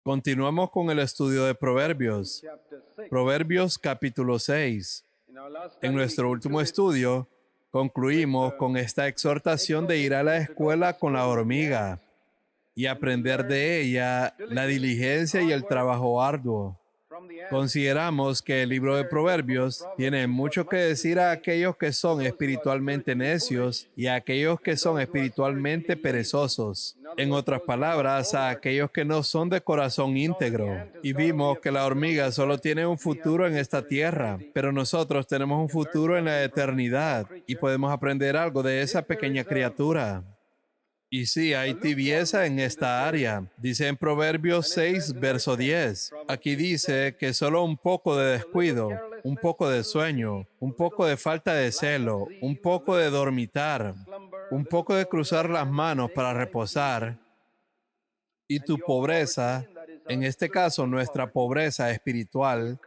Continuamos con el estudio de Proverbios. Proverbios capítulo 6. En nuestro último estudio, concluimos con esta exhortación de ir a la escuela con la hormiga y aprender de ella la diligencia y el trabajo arduo. Consideramos que el libro de Proverbios tiene mucho que decir a aquellos que son espiritualmente necios y a aquellos que son espiritualmente perezosos. En otras palabras, a aquellos que no son de corazón íntegro. Y vimos que la hormiga solo tiene un futuro en esta tierra, pero nosotros tenemos un futuro en la eternidad y podemos aprender algo de esa pequeña criatura. Y sí, hay tibieza en esta área. Dice en Proverbios 6, verso 10. Aquí dice que solo un poco de descuido, un poco de sueño, un poco de falta de celo, un poco de dormitar, un poco de cruzar las manos para reposar, y tu pobreza, en este caso nuestra pobreza espiritual,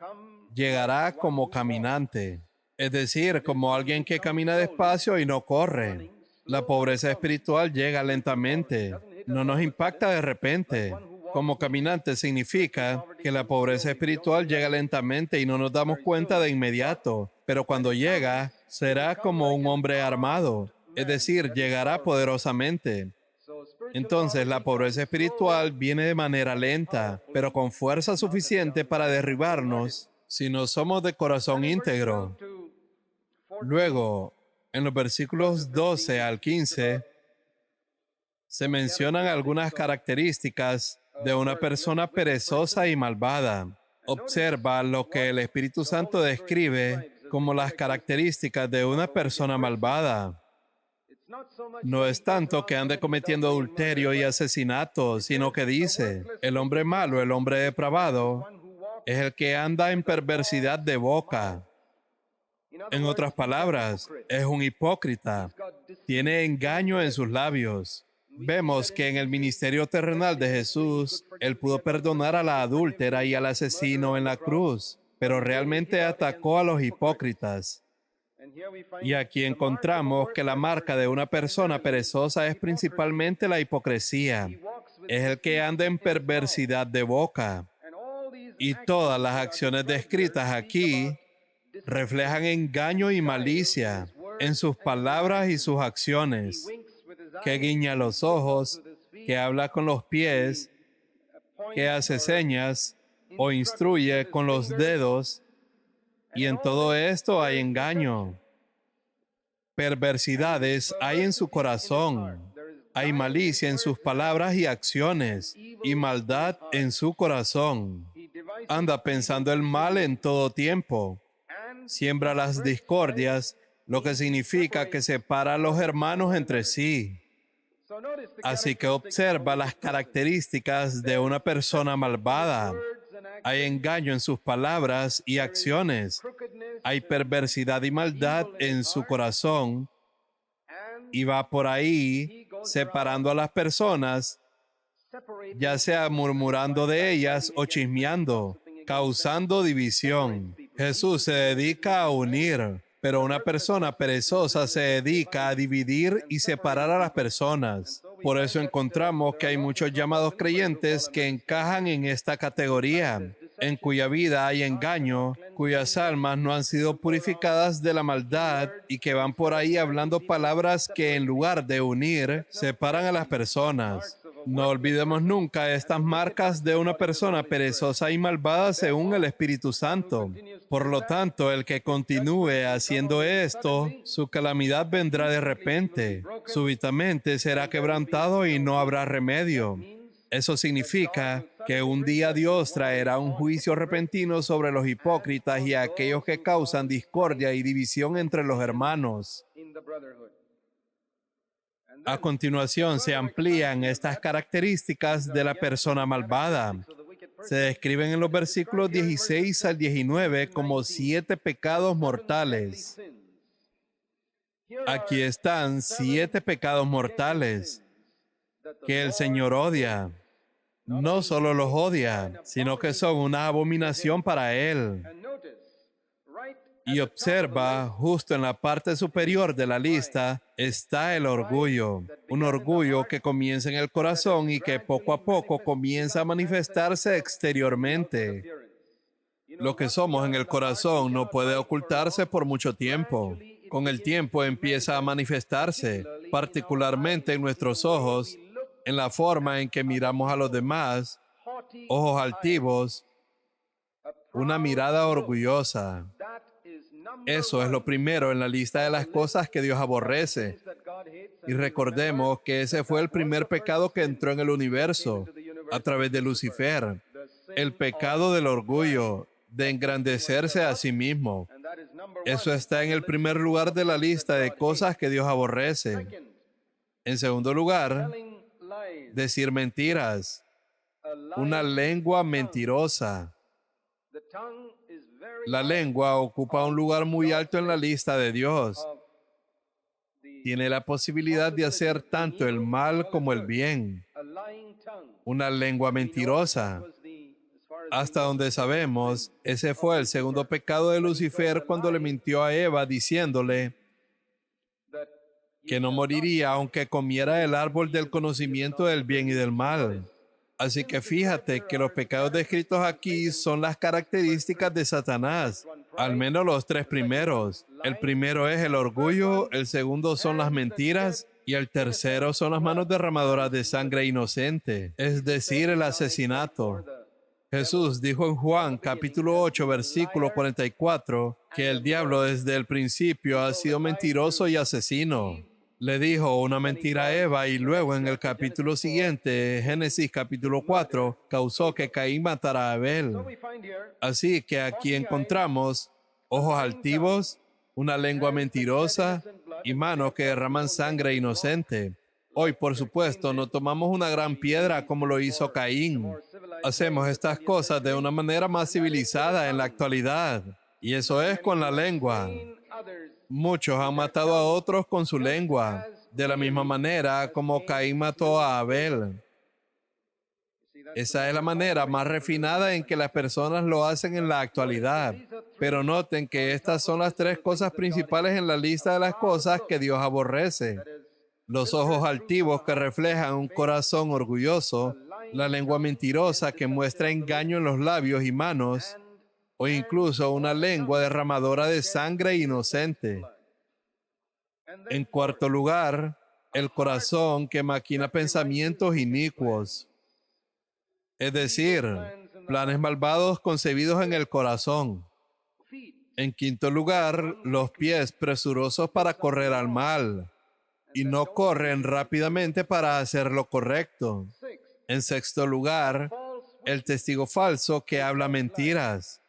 llegará como caminante. Es decir, como alguien que camina despacio y no corre. La pobreza espiritual llega lentamente, no nos impacta de repente. Como caminante significa que la pobreza espiritual llega lentamente y no nos damos cuenta de inmediato, pero cuando llega, será como un hombre armado, es decir, llegará poderosamente. Entonces, la pobreza espiritual viene de manera lenta, pero con fuerza suficiente para derribarnos si no somos de corazón íntegro. Luego, en los versículos 12 al 15, se mencionan algunas características de una persona perezosa y malvada. Observa lo que el Espíritu Santo describe como las características de una persona malvada. No es tanto que ande cometiendo adulterio y asesinato, sino que dice, el hombre malo, el hombre depravado, es el que anda en perversidad de boca. En otras palabras, es un hipócrita. Tiene engaño en sus labios. Vemos que en el ministerio terrenal de Jesús, Él pudo perdonar a la adúltera y al asesino en la cruz, pero realmente atacó a los hipócritas. Y aquí encontramos que la marca de una persona perezosa es principalmente la hipocresía. Es el que anda en perversidad de boca. Y todas las acciones descritas aquí reflejan engaño y malicia en sus palabras y sus acciones, que guiña los ojos, que habla con los pies, que hace señas o instruye con los dedos, y en todo esto hay engaño. Perversidades hay en su corazón, hay malicia en sus palabras y acciones, y maldad en su corazón. Anda pensando el mal en todo tiempo. Siembra las discordias, lo que significa que separa a los hermanos entre sí. Así que observa las características de una persona malvada. Hay engaño en sus palabras y acciones. Hay perversidad y maldad en su corazón. Y va por ahí separando a las personas, ya sea murmurando de ellas o chismeando, causando división. Jesús se dedica a unir, pero una persona perezosa se dedica a dividir y separar a las personas. Por eso encontramos que hay muchos llamados creyentes que encajan en esta categoría, en cuya vida hay engaño, cuyas almas no han sido purificadas de la maldad y que van por ahí hablando palabras que en lugar de unir, separan a las personas. No olvidemos nunca estas marcas de una persona perezosa y malvada según el Espíritu Santo. Por lo tanto, el que continúe haciendo esto, su calamidad vendrá de repente. Súbitamente será quebrantado y no habrá remedio. Eso significa que un día Dios traerá un juicio repentino sobre los hipócritas y aquellos que causan discordia y división entre los hermanos. A continuación se amplían estas características de la persona malvada. Se describen en los versículos 16 al 19 como 7 pecados mortales. Aquí están 7 pecados mortales que el Señor odia. No solo los odia, sino que son una abominación para Él. Y observa, justo en la parte superior de la lista, está el orgullo, un orgullo que comienza en el corazón y que poco a poco comienza a manifestarse exteriormente. Lo que somos en el corazón no puede ocultarse por mucho tiempo. Con el tiempo empieza a manifestarse, particularmente en nuestros ojos, en la forma en que miramos a los demás, ojos altivos, una mirada orgullosa. Eso es lo primero en la lista de las cosas que Dios aborrece. Y recordemos que ese fue el primer pecado que entró en el universo a través de Lucifer. El pecado del orgullo, de engrandecerse a sí mismo. Eso está en el primer lugar de la lista de cosas que Dios aborrece. En segundo lugar, decir mentiras. Una lengua mentirosa. La lengua ocupa un lugar muy alto en la lista de Dios. Tiene la posibilidad de hacer tanto el mal como el bien. Una lengua mentirosa. Hasta donde sabemos, ese fue el segundo pecado de Lucifer cuando le mintió a Eva diciéndole que no moriría aunque comiera del árbol del conocimiento del bien y del mal. Así que fíjate que los pecados descritos aquí son las características de Satanás, al menos los tres primeros. El primero es el orgullo, el segundo son las mentiras y el tercero son las manos derramadoras de sangre inocente, es decir, el asesinato. Jesús dijo en Juan capítulo 8 versículo 44 que el diablo desde el principio ha sido mentiroso y asesino. Le dijo una mentira a Eva y luego en el capítulo siguiente, Génesis capítulo 4, causó que Caín matara a Abel. Así que aquí encontramos ojos altivos, una lengua mentirosa y manos que derraman sangre inocente. Hoy, por supuesto, no tomamos una gran piedra como lo hizo Caín. Hacemos estas cosas de una manera más civilizada en la actualidad. Y eso es con la lengua. Muchos han matado a otros con su lengua, de la misma manera como Caín mató a Abel. Esa es la manera más refinada en que las personas lo hacen en la actualidad. Pero noten que estas son las tres cosas principales en la lista de las cosas que Dios aborrece. Los ojos altivos que reflejan un corazón orgulloso, la lengua mentirosa que muestra engaño en los labios y manos, o incluso una lengua derramadora de sangre inocente. En cuarto lugar, el corazón que maquina pensamientos inicuos, es decir, planes malvados concebidos en el corazón. En quinto lugar, los pies presurosos para correr al mal y no corren rápidamente para hacer lo correcto. En sexto lugar, el testigo falso que habla mentiras,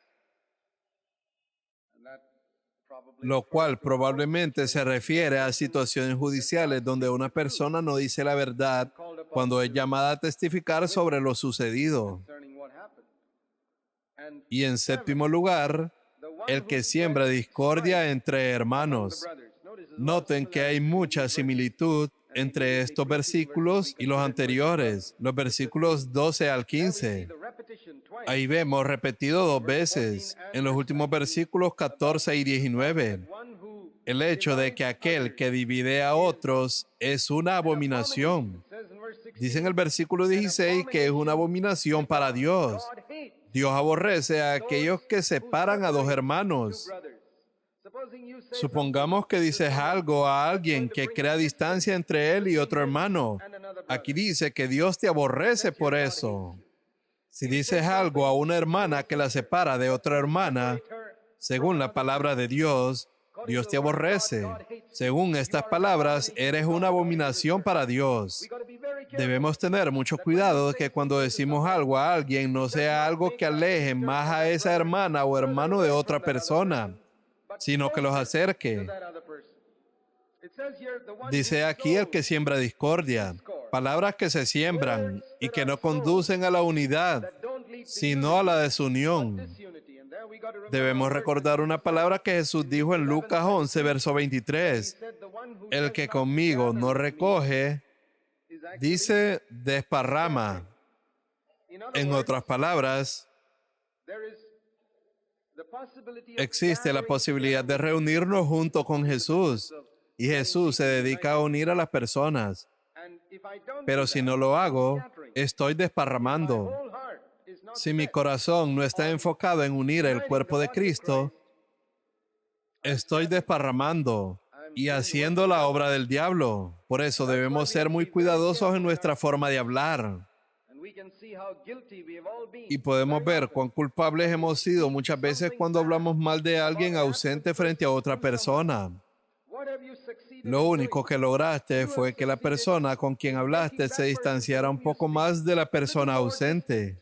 lo cual probablemente se refiere a situaciones judiciales donde una persona no dice la verdad cuando es llamada a testificar sobre lo sucedido. Y en séptimo lugar, el que siembra discordia entre hermanos. Noten que hay mucha similitud entre estos versículos y los anteriores, los versículos 12 al 15. Ahí vemos repetido dos veces, en los últimos versículos 14 y 19, el hecho de que aquel que divide a otros es una abominación. Dice en el versículo 16 que es una abominación para Dios. Dios aborrece a aquellos que separan a dos hermanos. Supongamos que dices algo a alguien que crea distancia entre él y otro hermano. Aquí dice que Dios te aborrece por eso. Si dices algo a una hermana que la separa de otra hermana, según la palabra de Dios, Dios te aborrece. Según estas palabras, eres una abominación para Dios. Debemos tener mucho cuidado de que cuando decimos algo a alguien no sea algo que aleje más a esa hermana o hermano de otra persona, sino que los acerque. Dice aquí el que siembra discordia, palabras que se siembran y que no conducen a la unidad, sino a la desunión. Debemos recordar una palabra que Jesús dijo en Lucas 11, verso 23. El que conmigo no recoge, dice, desparrama. En otras palabras, existe la posibilidad de reunirnos junto con Jesús Y Jesús se dedica a unir a las personas. Pero si no lo hago, estoy desparramando. Si mi corazón no está enfocado en unir el cuerpo de Cristo, estoy desparramando y haciendo la obra del diablo. Por eso debemos ser muy cuidadosos en nuestra forma de hablar. Y podemos ver cuán culpables hemos sido muchas veces cuando hablamos mal de alguien ausente frente a otra persona. Lo único que lograste fue que la persona con quien hablaste se distanciara un poco más de la persona ausente.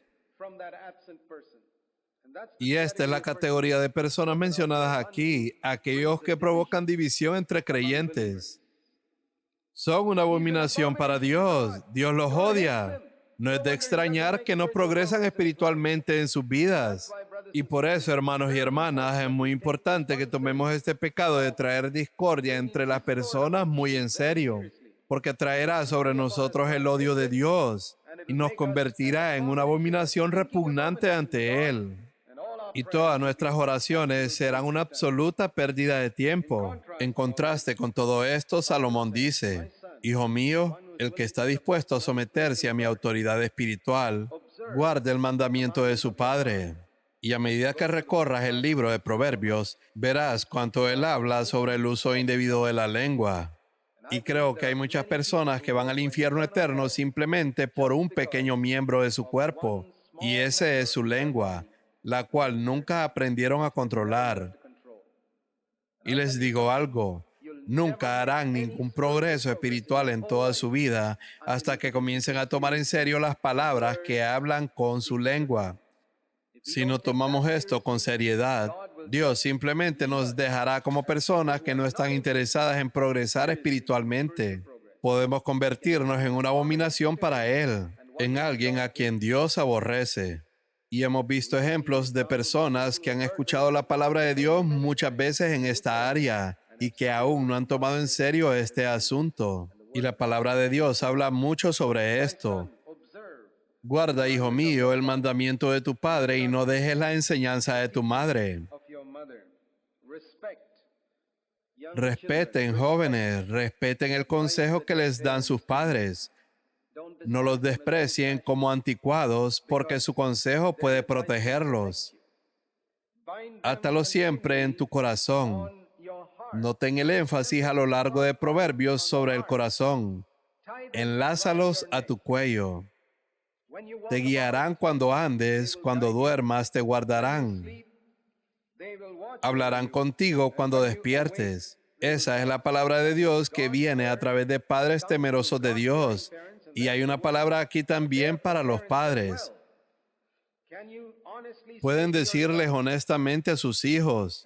Y esta es la categoría de personas mencionadas aquí, aquellos que provocan división entre creyentes. Son una abominación para Dios. Dios los odia. No es de extrañar que no progresan espiritualmente en sus vidas. Y por eso, hermanos y hermanas, es muy importante que tomemos este pecado de traer discordia entre las personas muy en serio, porque traerá sobre nosotros el odio de Dios y nos convertirá en una abominación repugnante ante Él. Y todas nuestras oraciones serán una absoluta pérdida de tiempo. En contraste con todo esto, Salomón dice: Hijo mío, el que está dispuesto a someterse a mi autoridad espiritual, guarde el mandamiento de su padre. Y a medida que recorras el libro de Proverbios, verás cuánto él habla sobre el uso indebido de la lengua. Y creo que hay muchas personas que van al infierno eterno simplemente por un pequeño miembro de su cuerpo, y ese es su lengua, la cual nunca aprendieron a controlar. Y les digo algo, nunca harán ningún progreso espiritual en toda su vida hasta que comiencen a tomar en serio las palabras que hablan con su lengua. Si no tomamos esto con seriedad, Dios simplemente nos dejará como personas que no están interesadas en progresar espiritualmente. Podemos convertirnos en una abominación para Él, en alguien a quien Dios aborrece. Y hemos visto ejemplos de personas que han escuchado la palabra de Dios muchas veces en esta área y que aún no han tomado en serio este asunto. Y la palabra de Dios habla mucho sobre esto. Guarda, hijo mío, el mandamiento de tu padre y no dejes la enseñanza de tu madre. Respeten, jóvenes, respeten el consejo que les dan sus padres. No los desprecien como anticuados, porque su consejo puede protegerlos. Átalos siempre en tu corazón. Noten el énfasis a lo largo de Proverbios sobre el corazón. Enlázalos a tu cuello. Te guiarán cuando andes, cuando duermas te guardarán. Hablarán contigo cuando despiertes. Esa es la palabra de Dios que viene a través de padres temerosos de Dios. Y hay una palabra aquí también para los padres. Pueden decirles honestamente a sus hijos: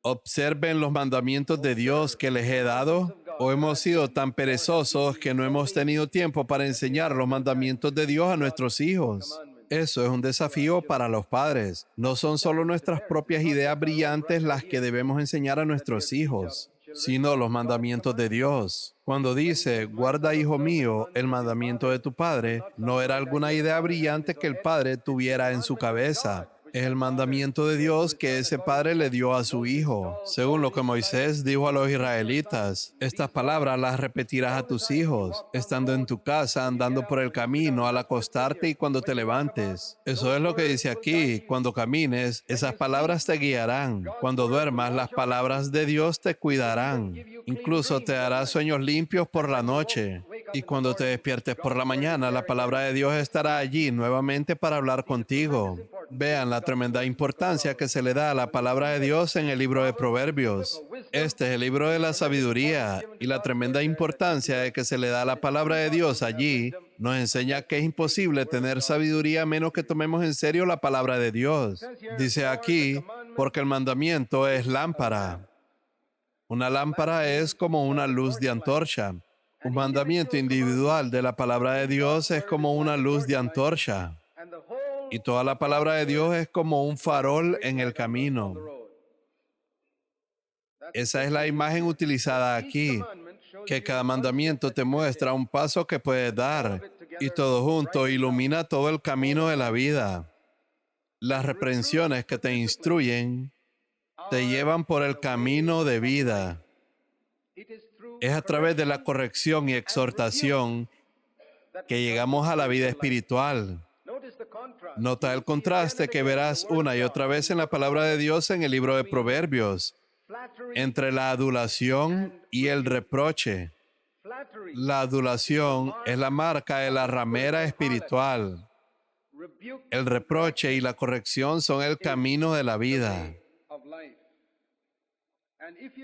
observen los mandamientos de Dios que les he dado. ¿O hemos sido tan perezosos que no hemos tenido tiempo para enseñar los mandamientos de Dios a nuestros hijos? Eso es un desafío para los padres. No son solo nuestras propias ideas brillantes las que debemos enseñar a nuestros hijos, sino los mandamientos de Dios. Cuando dice, guarda, hijo mío, el mandamiento de tu padre, no era alguna idea brillante que el padre tuviera en su cabeza. Es el mandamiento de Dios que ese padre le dio a su hijo. Según lo que Moisés dijo a los israelitas, estas palabras las repetirás a tus hijos, estando en tu casa, andando por el camino, al acostarte y cuando te levantes. Eso es lo que dice aquí. Cuando camines, esas palabras te guiarán. Cuando duermas, las palabras de Dios te cuidarán. Incluso te hará sueños limpios por la noche. Y cuando te despiertes por la mañana, la palabra de Dios estará allí nuevamente para hablar contigo. Vean la tremenda importancia que se le da a la palabra de Dios en el libro de Proverbios. Este es el libro de la sabiduría, y la tremenda importancia de que se le da a la palabra de Dios allí nos enseña que es imposible tener sabiduría a menos que tomemos en serio la palabra de Dios. Dice aquí, porque el mandamiento es lámpara. Una lámpara es como una luz de antorcha. Un mandamiento individual de la palabra de Dios es como una luz de antorcha. Y toda la palabra de Dios es como un farol en el camino. Esa es la imagen utilizada aquí, que cada mandamiento te muestra un paso que puedes dar, y todo junto ilumina todo el camino de la vida. Las reprensiones que te instruyen te llevan por el camino de vida. Es a través de la corrección y exhortación que llegamos a la vida espiritual. Nota el contraste que verás una y otra vez en la palabra de Dios en el libro de Proverbios, entre la adulación y el reproche. La adulación es la marca de la ramera espiritual. El reproche y la corrección son el camino de la vida.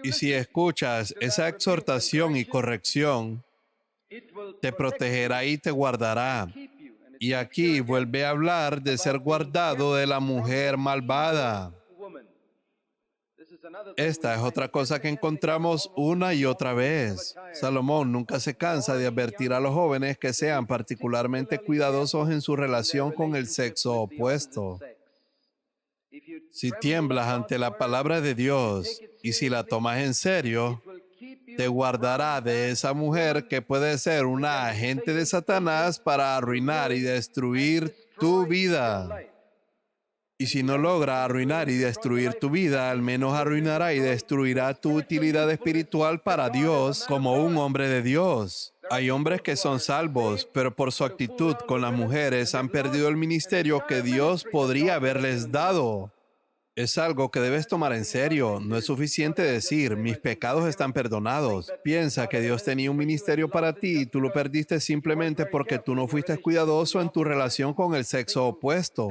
Y si escuchas esa exhortación y corrección, te protegerá y te guardará. Y aquí vuelve a hablar de ser guardado de la mujer malvada. Esta es otra cosa que encontramos una y otra vez. Salomón nunca se cansa de advertir a los jóvenes que sean particularmente cuidadosos en su relación con el sexo opuesto. Si tiemblas ante la palabra de Dios y si la tomas en serio, te guardará de esa mujer que puede ser una agente de Satanás para arruinar y destruir tu vida. Y si no logra arruinar y destruir tu vida, al menos arruinará y destruirá tu utilidad espiritual para Dios como un hombre de Dios. Hay hombres que son salvos, pero por su actitud con las mujeres han perdido el ministerio que Dios podría haberles dado. Es algo que debes tomar en serio. No es suficiente decir, mis pecados están perdonados. Piensa que Dios tenía un ministerio para ti y tú lo perdiste simplemente porque tú no fuiste cuidadoso en tu relación con el sexo opuesto.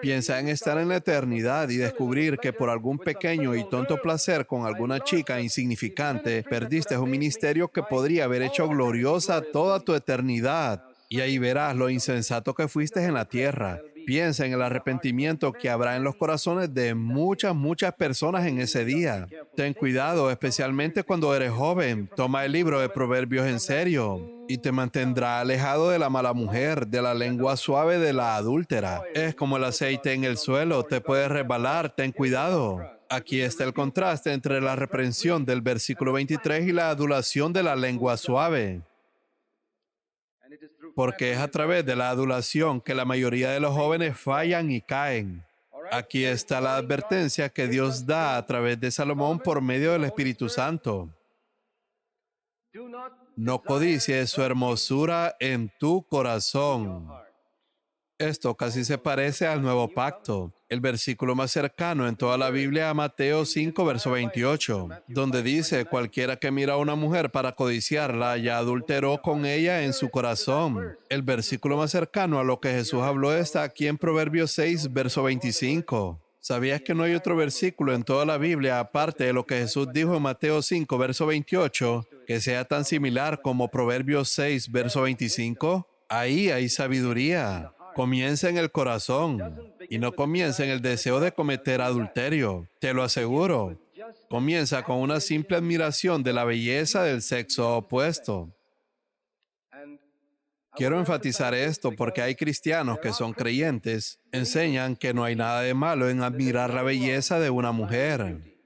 Piensa en estar en la eternidad y descubrir que por algún pequeño y tonto placer con alguna chica insignificante, perdiste un ministerio que podría haber hecho gloriosa toda tu eternidad. Y ahí verás lo insensato que fuiste en la tierra. Piensa en el arrepentimiento que habrá en los corazones de muchas personas en ese día. Ten cuidado, especialmente cuando eres joven. Toma el libro de Proverbios en serio y te mantendrá alejado de la mala mujer, de la lengua suave de la adúltera. Es como el aceite en el suelo, te puede resbalar, ten cuidado. Aquí está el contraste entre la reprensión del versículo 23 y la adulación de la lengua suave. Porque es a través de la adulación que la mayoría de los jóvenes fallan y caen. Aquí está la advertencia que Dios da a través de Salomón por medio del Espíritu Santo. No codicies su hermosura en tu corazón. Esto casi se parece al nuevo pacto. El versículo más cercano en toda la Biblia a Mateo 5, verso 28, donde dice, cualquiera que mira a una mujer para codiciarla, ya adulteró con ella en su corazón. El versículo más cercano a lo que Jesús habló está aquí en Proverbios 6, verso 25. ¿Sabías que no hay otro versículo en toda la Biblia, aparte de lo que Jesús dijo en Mateo 5, verso 28, que sea tan similar como Proverbios 6, verso 25? Ahí hay sabiduría. Comienza en el corazón y no comienza en el deseo de cometer adulterio, te lo aseguro. Comienza con una simple admiración de la belleza del sexo opuesto. Quiero enfatizar esto porque hay cristianos que son creyentes, enseñan que no hay nada de malo en admirar la belleza de una mujer.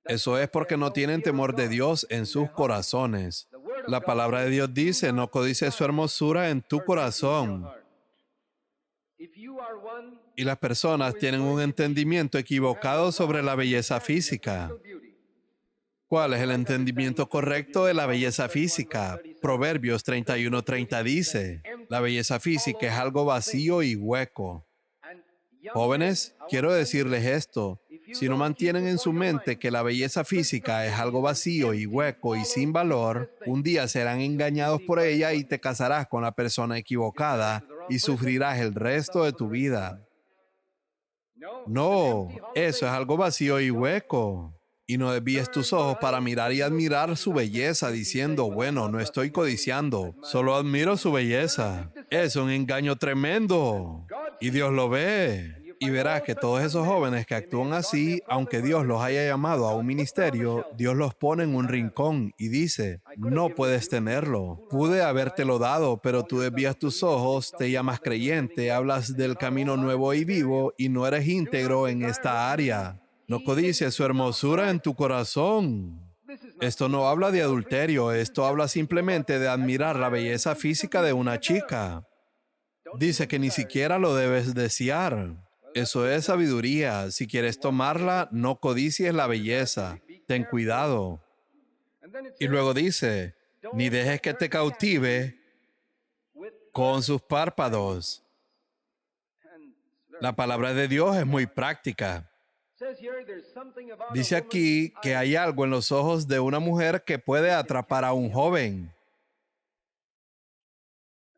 Eso es porque no tienen temor de Dios en sus corazones. La palabra de Dios dice, no codices su hermosura en tu corazón. Y las personas tienen un entendimiento equivocado sobre la belleza física. ¿Cuál es el entendimiento correcto de la belleza física? Proverbios 31:30 dice, la belleza física es algo vacío y hueco. Jóvenes, quiero decirles esto. Si no mantienen en su mente que la belleza física es algo vacío y hueco y sin valor, un día serán engañados por ella y te casarás con la persona equivocada y sufrirás el resto de tu vida. No, eso es algo vacío y hueco. Y no desvíes tus ojos para mirar y admirar su belleza diciendo, bueno, no estoy codiciando, solo admiro su belleza. Es un engaño tremendo. Y Dios lo ve. Y verás que todos esos jóvenes que actúan así, aunque Dios los haya llamado a un ministerio, Dios los pone en un rincón y dice, no puedes tenerlo. Pude habértelo dado, pero tú desvías tus ojos, te llamas creyente, hablas del camino nuevo y vivo y no eres íntegro en esta área. No codicies su hermosura en tu corazón. Esto no habla de adulterio, esto habla simplemente de admirar la belleza física de una chica. Dice que ni siquiera lo debes desear. Eso es sabiduría. Si quieres tomarla, no codicies la belleza. Ten cuidado. Y luego dice, ni dejes que te cautive con sus párpados. La palabra de Dios es muy práctica. Dice aquí que hay algo en los ojos de una mujer que puede atrapar a un joven.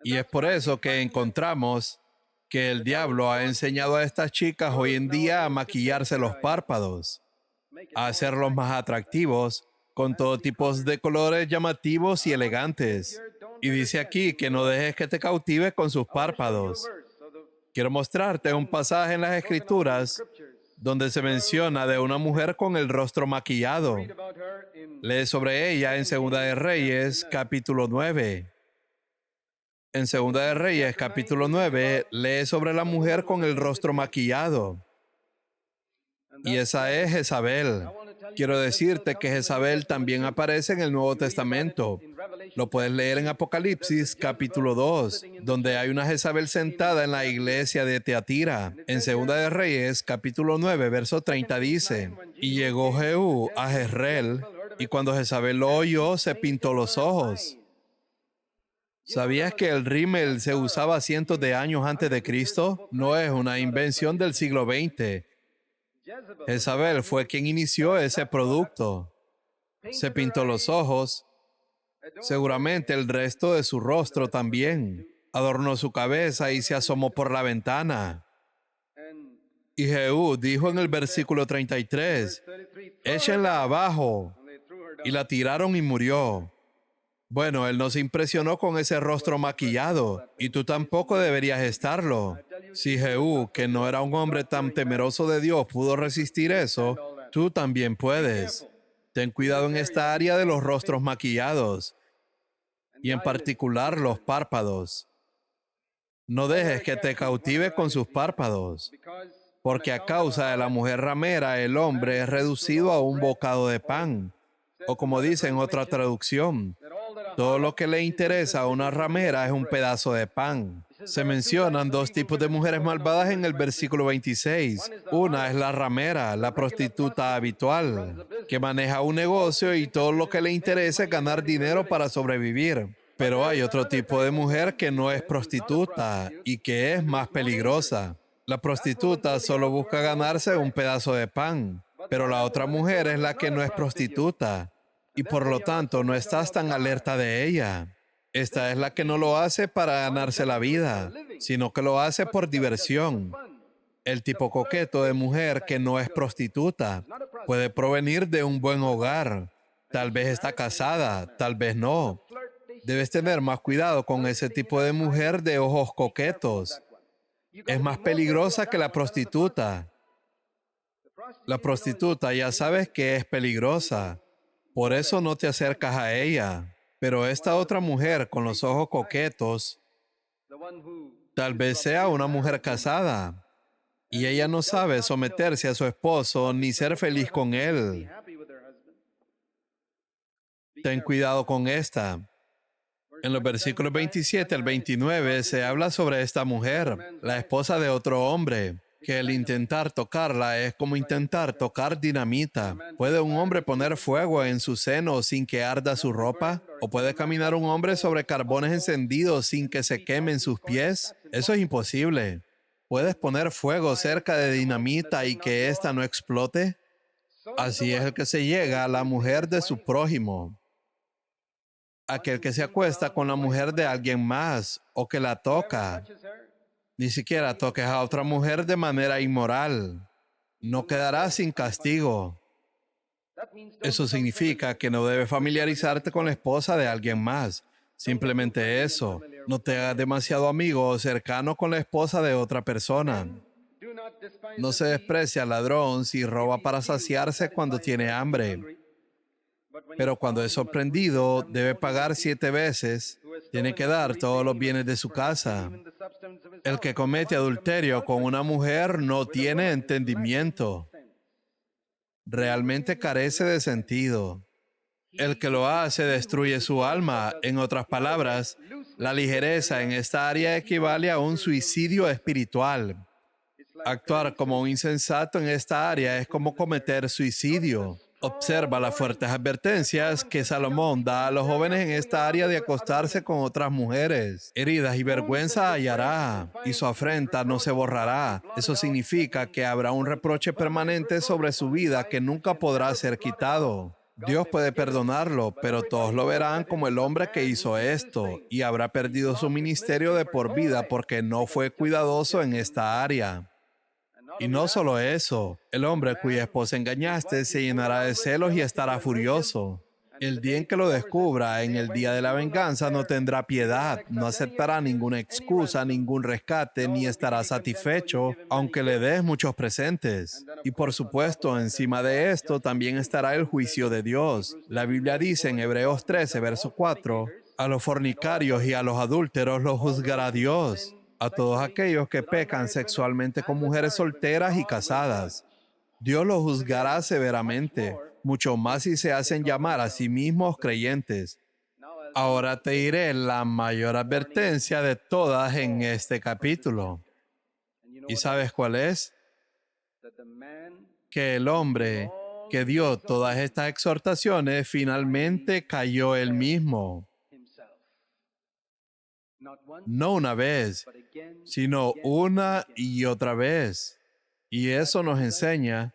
Y es por eso que encontramos que el diablo ha enseñado a estas chicas hoy en día a maquillarse los párpados, a hacerlos más atractivos, con todo tipo de colores llamativos y elegantes. Y dice aquí que no dejes que te cautive con sus párpados. Quiero mostrarte un pasaje en las Escrituras donde se menciona de una mujer con el rostro maquillado. Lee sobre ella en Segunda de Reyes, capítulo 9. En Segunda de Reyes, capítulo 9, lee sobre la mujer con el rostro maquillado. Y esa es Jezabel. Quiero decirte que Jezabel también aparece en el Nuevo Testamento. Lo puedes leer en Apocalipsis, capítulo 2, donde hay una Jezabel sentada en la iglesia de Teatira. En Segunda de Reyes, capítulo 9, verso 30 dice, y llegó Jehú a Jezreel, y cuando Jezabel lo oyó, se pintó los ojos. ¿Sabías que el rímel se usaba cientos de años antes de Cristo? No es una invención del siglo XX. Jezabel fue quien inició ese producto. Se pintó los ojos, seguramente el resto de su rostro también. Adornó su cabeza y se asomó por la ventana. Y Jehú dijo en el versículo 33, échenla abajo. Y la tiraron y murió. Bueno, él no se impresionó con ese rostro maquillado, y tú tampoco deberías estarlo. Si Jehú, que no era un hombre tan temeroso de Dios, pudo resistir eso, tú también puedes. Ten cuidado en esta área de los rostros maquillados, y en particular los párpados. No dejes que te cautive con sus párpados, porque a causa de la mujer ramera, el hombre es reducido a un bocado de pan, o como dice en otra traducción, todo lo que le interesa a una ramera es un pedazo de pan. Se mencionan dos tipos de mujeres malvadas en el versículo 26. Una es la ramera, la prostituta habitual, que maneja un negocio y todo lo que le interesa es ganar dinero para sobrevivir. Pero hay otro tipo de mujer que no es prostituta y que es más peligrosa. La prostituta solo busca ganarse un pedazo de pan, pero la otra mujer es la que no es prostituta. Y por lo tanto no estás tan alerta de ella. Esta es la que no lo hace para ganarse la vida, sino que lo hace por diversión. El tipo coqueto de mujer que no es prostituta puede provenir de un buen hogar. Tal vez está casada, tal vez no. Debes tener más cuidado con ese tipo de mujer de ojos coquetos. Es más peligrosa que la prostituta. La prostituta ya sabes que es peligrosa. Por eso no te acercas a ella. Pero esta otra mujer con los ojos coquetos, tal vez sea una mujer casada. Y ella no sabe someterse a su esposo ni ser feliz con él. Ten cuidado con esta. En los versículos 27 al 29 se habla sobre esta mujer, la esposa de otro hombre, que el intentar tocarla es como intentar tocar dinamita. ¿Puede un hombre poner fuego en su seno sin que arda su ropa? ¿O puede caminar un hombre sobre carbones encendidos sin que se quemen sus pies? Eso es imposible. ¿Puedes poner fuego cerca de dinamita y que ésta no explote? Así es el que se llega a la mujer de su prójimo. Aquel que se acuesta con la mujer de alguien más o que la toca. Ni siquiera toques a otra mujer de manera inmoral. No quedarás sin castigo. Eso significa que no debes familiarizarte con la esposa de alguien más. Simplemente eso. No te hagas demasiado amigo o cercano con la esposa de otra persona. No se desprecia al ladrón si roba para saciarse cuando tiene hambre. Pero cuando es sorprendido, debe pagar 7 veces. Tiene que dar todos los bienes de su casa. El que comete adulterio con una mujer no tiene entendimiento. Realmente carece de sentido. El que lo hace destruye su alma. En otras palabras, la ligereza en esta área equivale a un suicidio espiritual. Actuar como un insensato en esta área es como cometer suicidio. Observa las fuertes advertencias que Salomón da a los jóvenes en esta área de acostarse con otras mujeres. Heridas y vergüenza hallará, y su afrenta no se borrará. Eso significa que habrá un reproche permanente sobre su vida que nunca podrá ser quitado. Dios puede perdonarlo, pero todos lo verán como el hombre que hizo esto, y habrá perdido su ministerio de por vida porque no fue cuidadoso en esta área. Y no solo eso, el hombre cuya esposa engañaste se llenará de celos y estará furioso. El día en que lo descubra, en el día de la venganza, no tendrá piedad, no aceptará ninguna excusa, ningún rescate, ni estará satisfecho, aunque le des muchos presentes. Y por supuesto, encima de esto también estará el juicio de Dios. La Biblia dice en Hebreos 13, verso 4, a los fornicarios y a los adúlteros los juzgará Dios. A todos aquellos que pecan sexualmente con mujeres solteras y casadas. Dios los juzgará severamente, mucho más si se hacen llamar a sí mismos creyentes. Ahora te diré la mayor advertencia de todas en este capítulo. ¿Y sabes cuál es? Que el hombre que dio todas estas exhortaciones finalmente cayó él mismo. No una vez, sino una y otra vez. Y eso nos enseña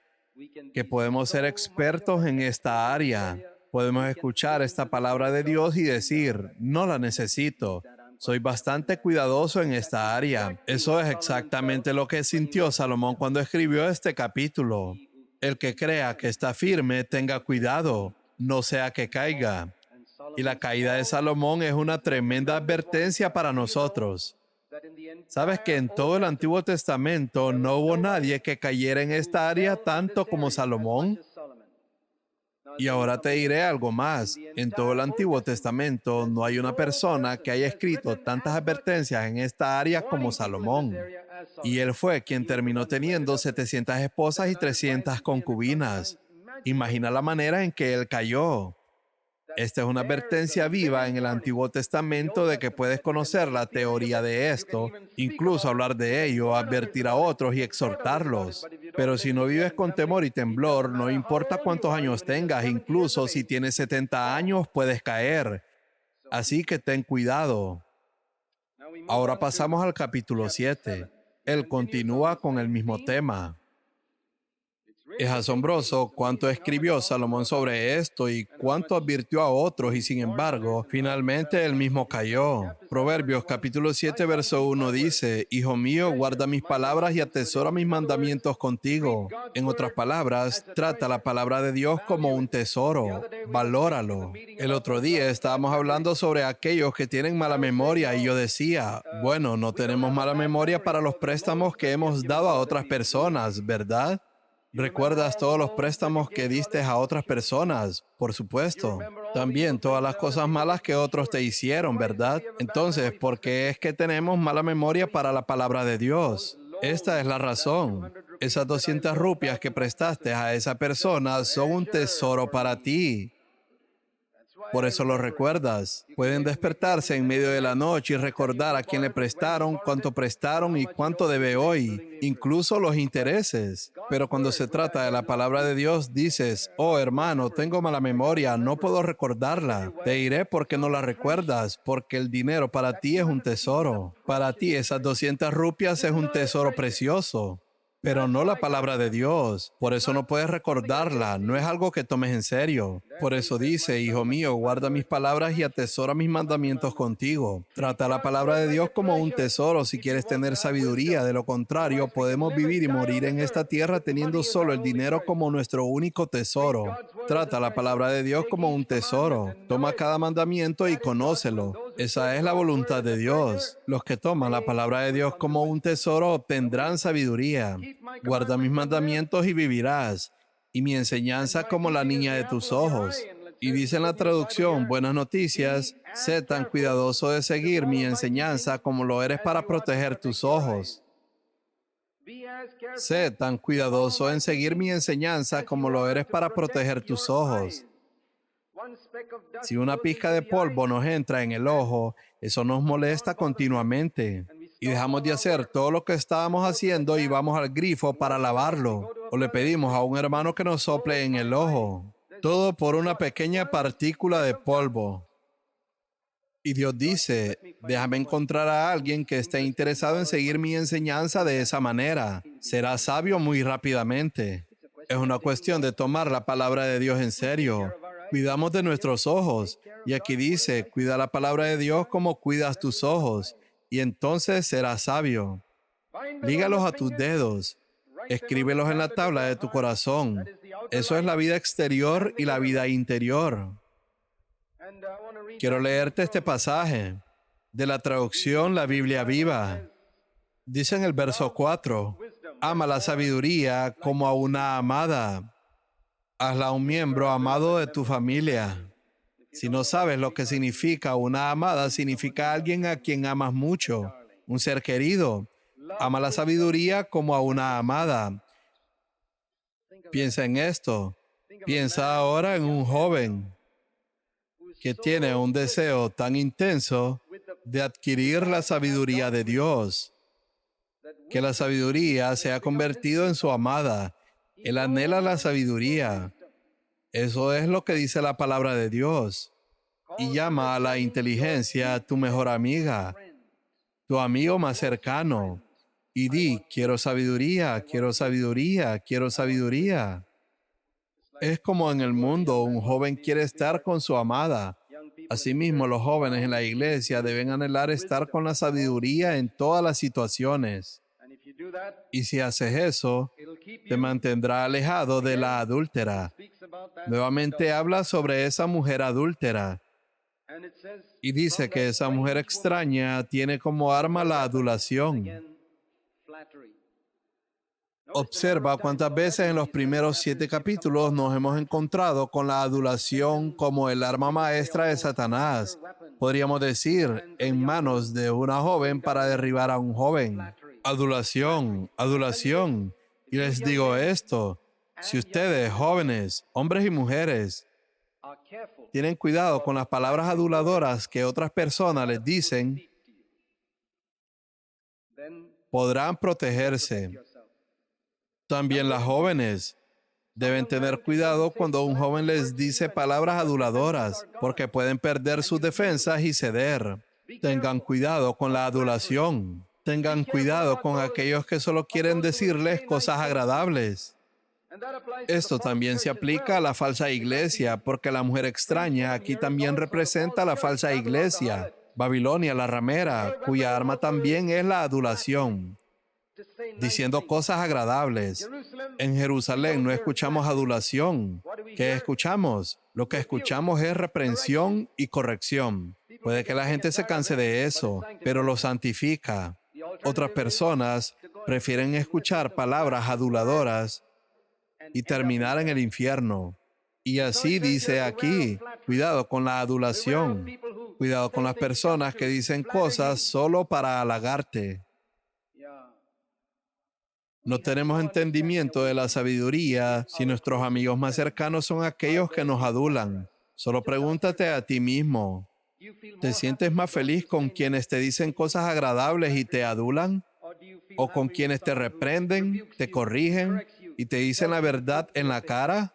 que podemos ser expertos en esta área. Podemos escuchar esta palabra de Dios y decir, no la necesito. Soy bastante cuidadoso en esta área. Eso es exactamente lo que sintió Salomón cuando escribió este capítulo. El que crea que está firme, tenga cuidado, no sea que caiga. Y la caída de Salomón es una tremenda advertencia para nosotros. ¿Sabes que en todo el Antiguo Testamento no hubo nadie que cayera en esta área tanto como Salomón? Y ahora te diré algo más. En todo el Antiguo Testamento no hay una persona que haya escrito tantas advertencias en esta área como Salomón. Y él fue quien terminó teniendo 700 esposas y 300 concubinas. Imagina la manera en que él cayó. Esta es una advertencia viva en el Antiguo Testamento de que puedes conocer la teoría de esto, incluso hablar de ello, advertir a otros y exhortarlos. Pero si no vives con temor y temblor, no importa cuántos años tengas, incluso si tienes 70 años, puedes caer. Así que ten cuidado. Ahora pasamos al capítulo 7. Él continúa con el mismo tema. Es asombroso cuánto escribió Salomón sobre esto y cuánto advirtió a otros y sin embargo, finalmente él mismo cayó. Proverbios capítulo 7 verso 1 dice, Hijo mío, guarda mis palabras y atesora mis mandamientos contigo. En otras palabras, trata la palabra de Dios como un tesoro. Valóralo. El otro día estábamos hablando sobre aquellos que tienen mala memoria y yo decía, bueno, no tenemos mala memoria para los préstamos que hemos dado a otras personas, ¿verdad? ¿Recuerdas todos los préstamos que diste a otras personas? Por supuesto. También todas las cosas malas que otros te hicieron, ¿verdad? Entonces, ¿por qué es que tenemos mala memoria para la palabra de Dios? Esta es la razón. Esas 200 rupias que prestaste a esa persona son un tesoro para ti. Por eso lo recuerdas. Pueden despertarse en medio de la noche y recordar a quién le prestaron, cuánto prestaron y cuánto debe hoy, incluso los intereses. Pero cuando se trata de la palabra de Dios, dices, oh hermano, tengo mala memoria, no puedo recordarla. Te diré por qué no la recuerdas, porque el dinero para ti es un tesoro. Para ti esas 200 rupias es un tesoro precioso. Pero no la palabra de Dios. Por eso no puedes recordarla. No es algo que tomes en serio. Por eso dice, Hijo mío, guarda mis palabras y atesora mis mandamientos contigo. Trata la palabra de Dios como un tesoro si quieres tener sabiduría. De lo contrario, podemos vivir y morir en esta tierra teniendo solo el dinero como nuestro único tesoro. Trata la palabra de Dios como un tesoro. Toma cada mandamiento y conócelo. Esa es la voluntad de Dios. Los que toman la palabra de Dios como un tesoro obtendrán sabiduría. Guarda mis mandamientos y vivirás, y mi enseñanza como la niña de tus ojos. Y dice en la traducción, buenas noticias, sé tan cuidadoso de seguir mi enseñanza como lo eres para proteger tus ojos. Sé tan cuidadoso en seguir mi enseñanza como lo eres para proteger tus ojos. Si una pizca de polvo nos entra en el ojo, eso nos molesta continuamente. Y dejamos de hacer todo lo que estábamos haciendo y vamos al grifo para lavarlo. O le pedimos a un hermano que nos sople en el ojo. Todo por una pequeña partícula de polvo. Y Dios dice, déjame encontrar a alguien que esté interesado en seguir mi enseñanza de esa manera. Será sabio muy rápidamente. Es una cuestión de tomar la palabra de Dios en serio. Cuidamos de nuestros ojos. Y aquí dice, cuida la palabra de Dios como cuidas tus ojos. Y entonces serás sabio. Lígalos a tus dedos. Escríbelos en la tabla de tu corazón. Eso es la vida exterior y la vida interior. Quiero leerte este pasaje de la traducción La Biblia Viva. Dice en el verso 4, ama la sabiduría como a una amada. Hazla un miembro amado de tu familia. Si no sabes lo que significa una amada, significa alguien a quien amas mucho, un ser querido. Ama la sabiduría como a una amada. Piensa en esto. Piensa ahora en un joven que tiene un deseo tan intenso de adquirir la sabiduría de Dios, que la sabiduría se ha convertido en su amada. Él anhela la sabiduría. Eso es lo que dice la palabra de Dios. Y llama a la inteligencia tu mejor amiga, tu amigo más cercano. Y di, quiero sabiduría, quiero sabiduría, quiero sabiduría. Es como en el mundo, un joven quiere estar con su amada. Asimismo, los jóvenes en la iglesia deben anhelar estar con la sabiduría en todas las situaciones. Y si haces eso, te mantendrá alejado de la adúltera. Nuevamente habla sobre esa mujer adúltera. Y dice que esa mujer extraña tiene como arma la adulación. Observa cuántas veces en los primeros 7 capítulos nos hemos encontrado con la adulación como el arma maestra de Satanás. Podríamos decir, en manos de una joven para derribar a un joven. Adulación, adulación. Y les digo esto, si ustedes, jóvenes, hombres y mujeres, tienen cuidado con las palabras aduladoras que otras personas les dicen, podrán protegerse. También las jóvenes deben tener cuidado cuando un joven les dice palabras aduladoras, porque pueden perder sus defensas y ceder. Tengan cuidado con la adulación. Tengan cuidado con aquellos que solo quieren decirles cosas agradables. Esto también se aplica a la falsa iglesia, porque la mujer extraña aquí también representa la falsa iglesia. Babilonia, la ramera, cuya arma también es la adulación, diciendo cosas agradables. En Jerusalén no escuchamos adulación. ¿Qué escuchamos? Lo que escuchamos es reprensión y corrección. Puede que la gente se canse de eso, pero lo santifica. Otras personas prefieren escuchar palabras aduladoras y terminar en el infierno. Y así dice aquí, cuidado con la adulación. Cuidado con las personas que dicen cosas solo para halagarte. No tenemos entendimiento de la sabiduría si nuestros amigos más cercanos son aquellos que nos adulan. Solo pregúntate a ti mismo, ¿te sientes más feliz con quienes te dicen cosas agradables y te adulan? ¿O con quienes te reprenden, te corrigen y te dicen la verdad en la cara?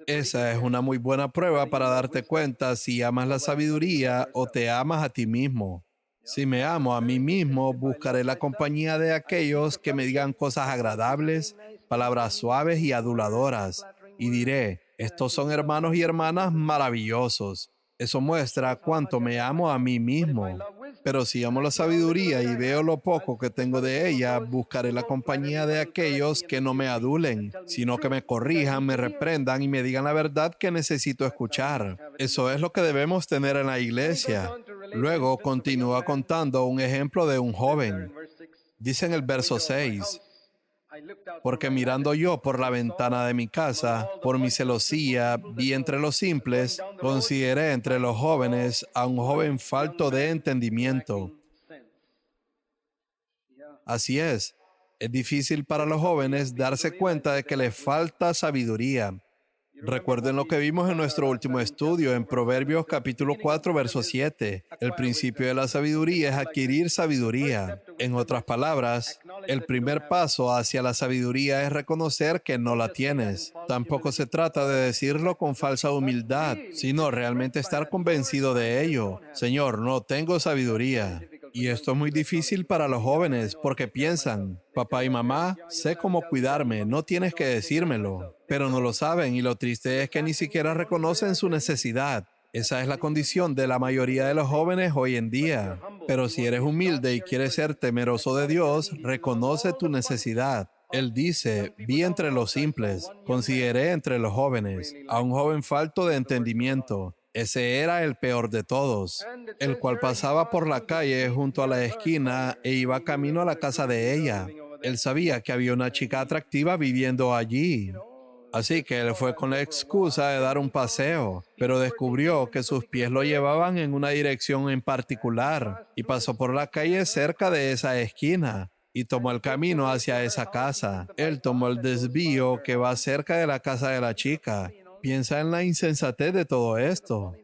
Esa es una muy buena prueba para darte cuenta si amas la sabiduría o te amas a ti mismo. Si me amo a mí mismo, buscaré la compañía de aquellos que me digan cosas agradables, palabras suaves y aduladoras, y diré, estos son hermanos y hermanas maravillosos. Eso muestra cuánto me amo a mí mismo. Pero si amo la sabiduría y veo lo poco que tengo de ella, buscaré la compañía de aquellos que no me adulen, sino que me corrijan, me reprendan y me digan la verdad que necesito escuchar. Eso es lo que debemos tener en la iglesia. Luego continúa contando un ejemplo de un joven. Dice en el verso 6, porque mirando yo por la ventana de mi casa, por mi celosía, vi entre los simples, consideré entre los jóvenes a un joven falto de entendimiento. Así es difícil para los jóvenes darse cuenta de que les falta sabiduría. Recuerden lo que vimos en nuestro último estudio, en Proverbios capítulo 4, verso 7. El principio de la sabiduría es adquirir sabiduría. En otras palabras, el primer paso hacia la sabiduría es reconocer que no la tienes. Tampoco se trata de decirlo con falsa humildad, sino realmente estar convencido de ello. Señor, no tengo sabiduría. Y esto es muy difícil para los jóvenes porque piensan, papá y mamá, sé cómo cuidarme, no tienes que decírmelo. Pero no lo saben y lo triste es que ni siquiera reconocen su necesidad. Esa es la condición de la mayoría de los jóvenes hoy en día. Pero si eres humilde y quieres ser temeroso de Dios, reconoce tu necesidad. Él dice, vi entre los simples, consideré entre los jóvenes, a un joven falto de entendimiento. Ese era el peor de todos, el cual pasaba por la calle junto a la esquina e iba camino a la casa de ella. Él sabía que había una chica atractiva viviendo allí. Así que él fue con la excusa de dar un paseo, pero descubrió que sus pies lo llevaban en una dirección en particular y pasó por la calle cerca de esa esquina y tomó el camino hacia esa casa. Él tomó el desvío que va cerca de la casa de la chica. Piensa en la insensatez de todo esto.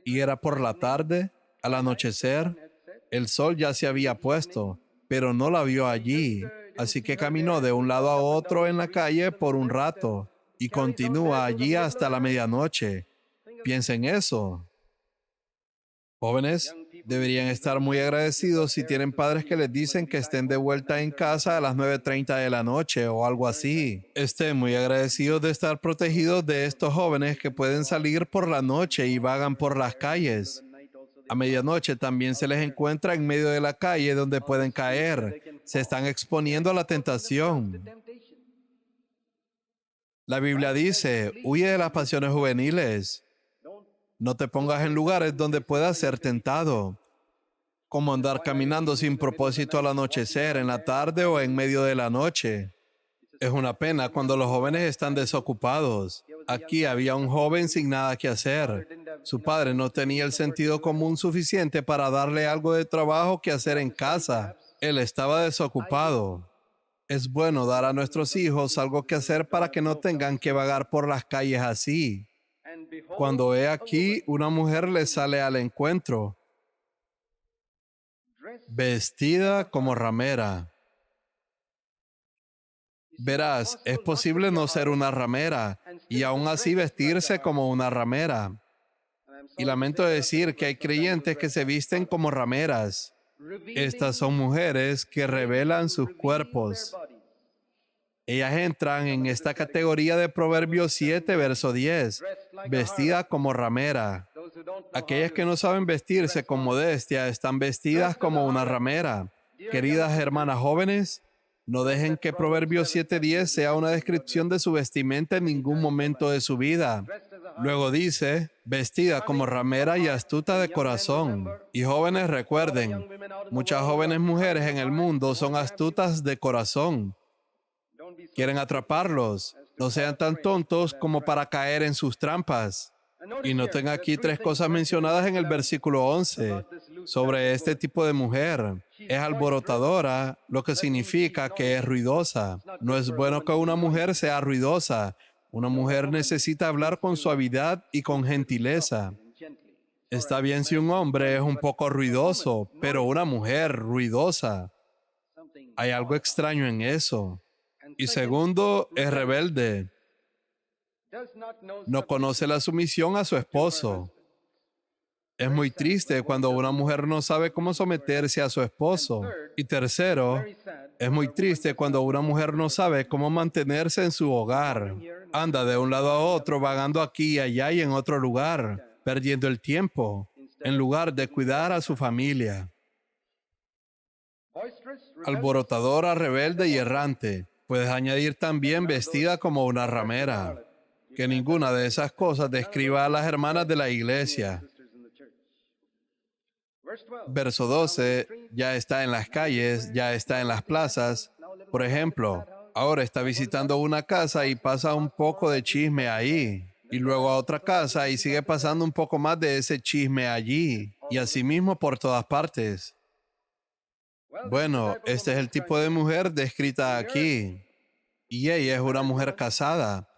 Y era por la tarde, al anochecer, el sol ya se había puesto, pero no la vio allí. Así que caminó de un lado a otro en la calle por un rato y continúa allí hasta la medianoche. Piensa en eso. Jóvenes, deberían estar muy agradecidos si tienen padres que les dicen que estén de vuelta en casa a las 9:30 de la noche o algo así. Estén muy agradecidos de estar protegidos de estos jóvenes que pueden salir por la noche y vagan por las calles. A medianoche también se les encuentra en medio de la calle donde pueden caer. Se están exponiendo a la tentación. La Biblia dice, huye de las pasiones juveniles. No te pongas en lugares donde puedas ser tentado, como andar caminando sin propósito al anochecer, en la tarde o en medio de la noche. Es una pena cuando los jóvenes están desocupados. Aquí había un joven sin nada que hacer. Su padre no tenía el sentido común suficiente para darle algo de trabajo que hacer en casa. Él estaba desocupado. Es bueno dar a nuestros hijos algo que hacer para que no tengan que vagar por las calles así. Cuando he aquí, una mujer le sale al encuentro, vestida como ramera. Verás, es posible no ser una ramera y aún así vestirse como una ramera. Y lamento decir que hay creyentes que se visten como rameras. Estas son mujeres que revelan sus cuerpos. Ellas entran en esta categoría de Proverbios 7, verso 10, vestida como ramera. Aquellas que no saben vestirse con modestia están vestidas como una ramera. Queridas hermanas jóvenes, no dejen que Proverbios 7:10 sea una descripción de su vestimenta en ningún momento de su vida. Luego dice, vestida como ramera y astuta de corazón. Y jóvenes, recuerden, muchas jóvenes mujeres en el mundo son astutas de corazón. Quieren atraparlos. No sean tan tontos como para caer en sus trampas. Y noten aquí tres cosas mencionadas en el versículo 11 sobre este tipo de mujer. Es alborotadora, lo que significa que es ruidosa. No es bueno que una mujer sea ruidosa. Una mujer necesita hablar con suavidad y con gentileza. Está bien si un hombre es un poco ruidoso, pero una mujer ruidosa. Hay algo extraño en eso. Y segundo, es rebelde. No conoce la sumisión a su esposo. Es muy triste cuando una mujer no sabe cómo someterse a su esposo. Y tercero, es muy triste cuando una mujer no sabe cómo mantenerse en su hogar. Anda de un lado a otro, vagando aquí y allá y en otro lugar, perdiendo el tiempo, en lugar de cuidar a su familia. Alborotadora, rebelde y errante. Puedes añadir también vestida como una ramera. Que ninguna de esas cosas describa a las hermanas de la iglesia. Verso 12, ya está en las calles, ya está en las plazas. Por ejemplo, ahora está visitando una casa y pasa un poco de chisme ahí. Y luego a otra casa y sigue pasando un poco más de ese chisme allí. Y así mismo por todas partes. Bueno, este es el tipo de mujer descrita aquí. Y ella es una mujer casada.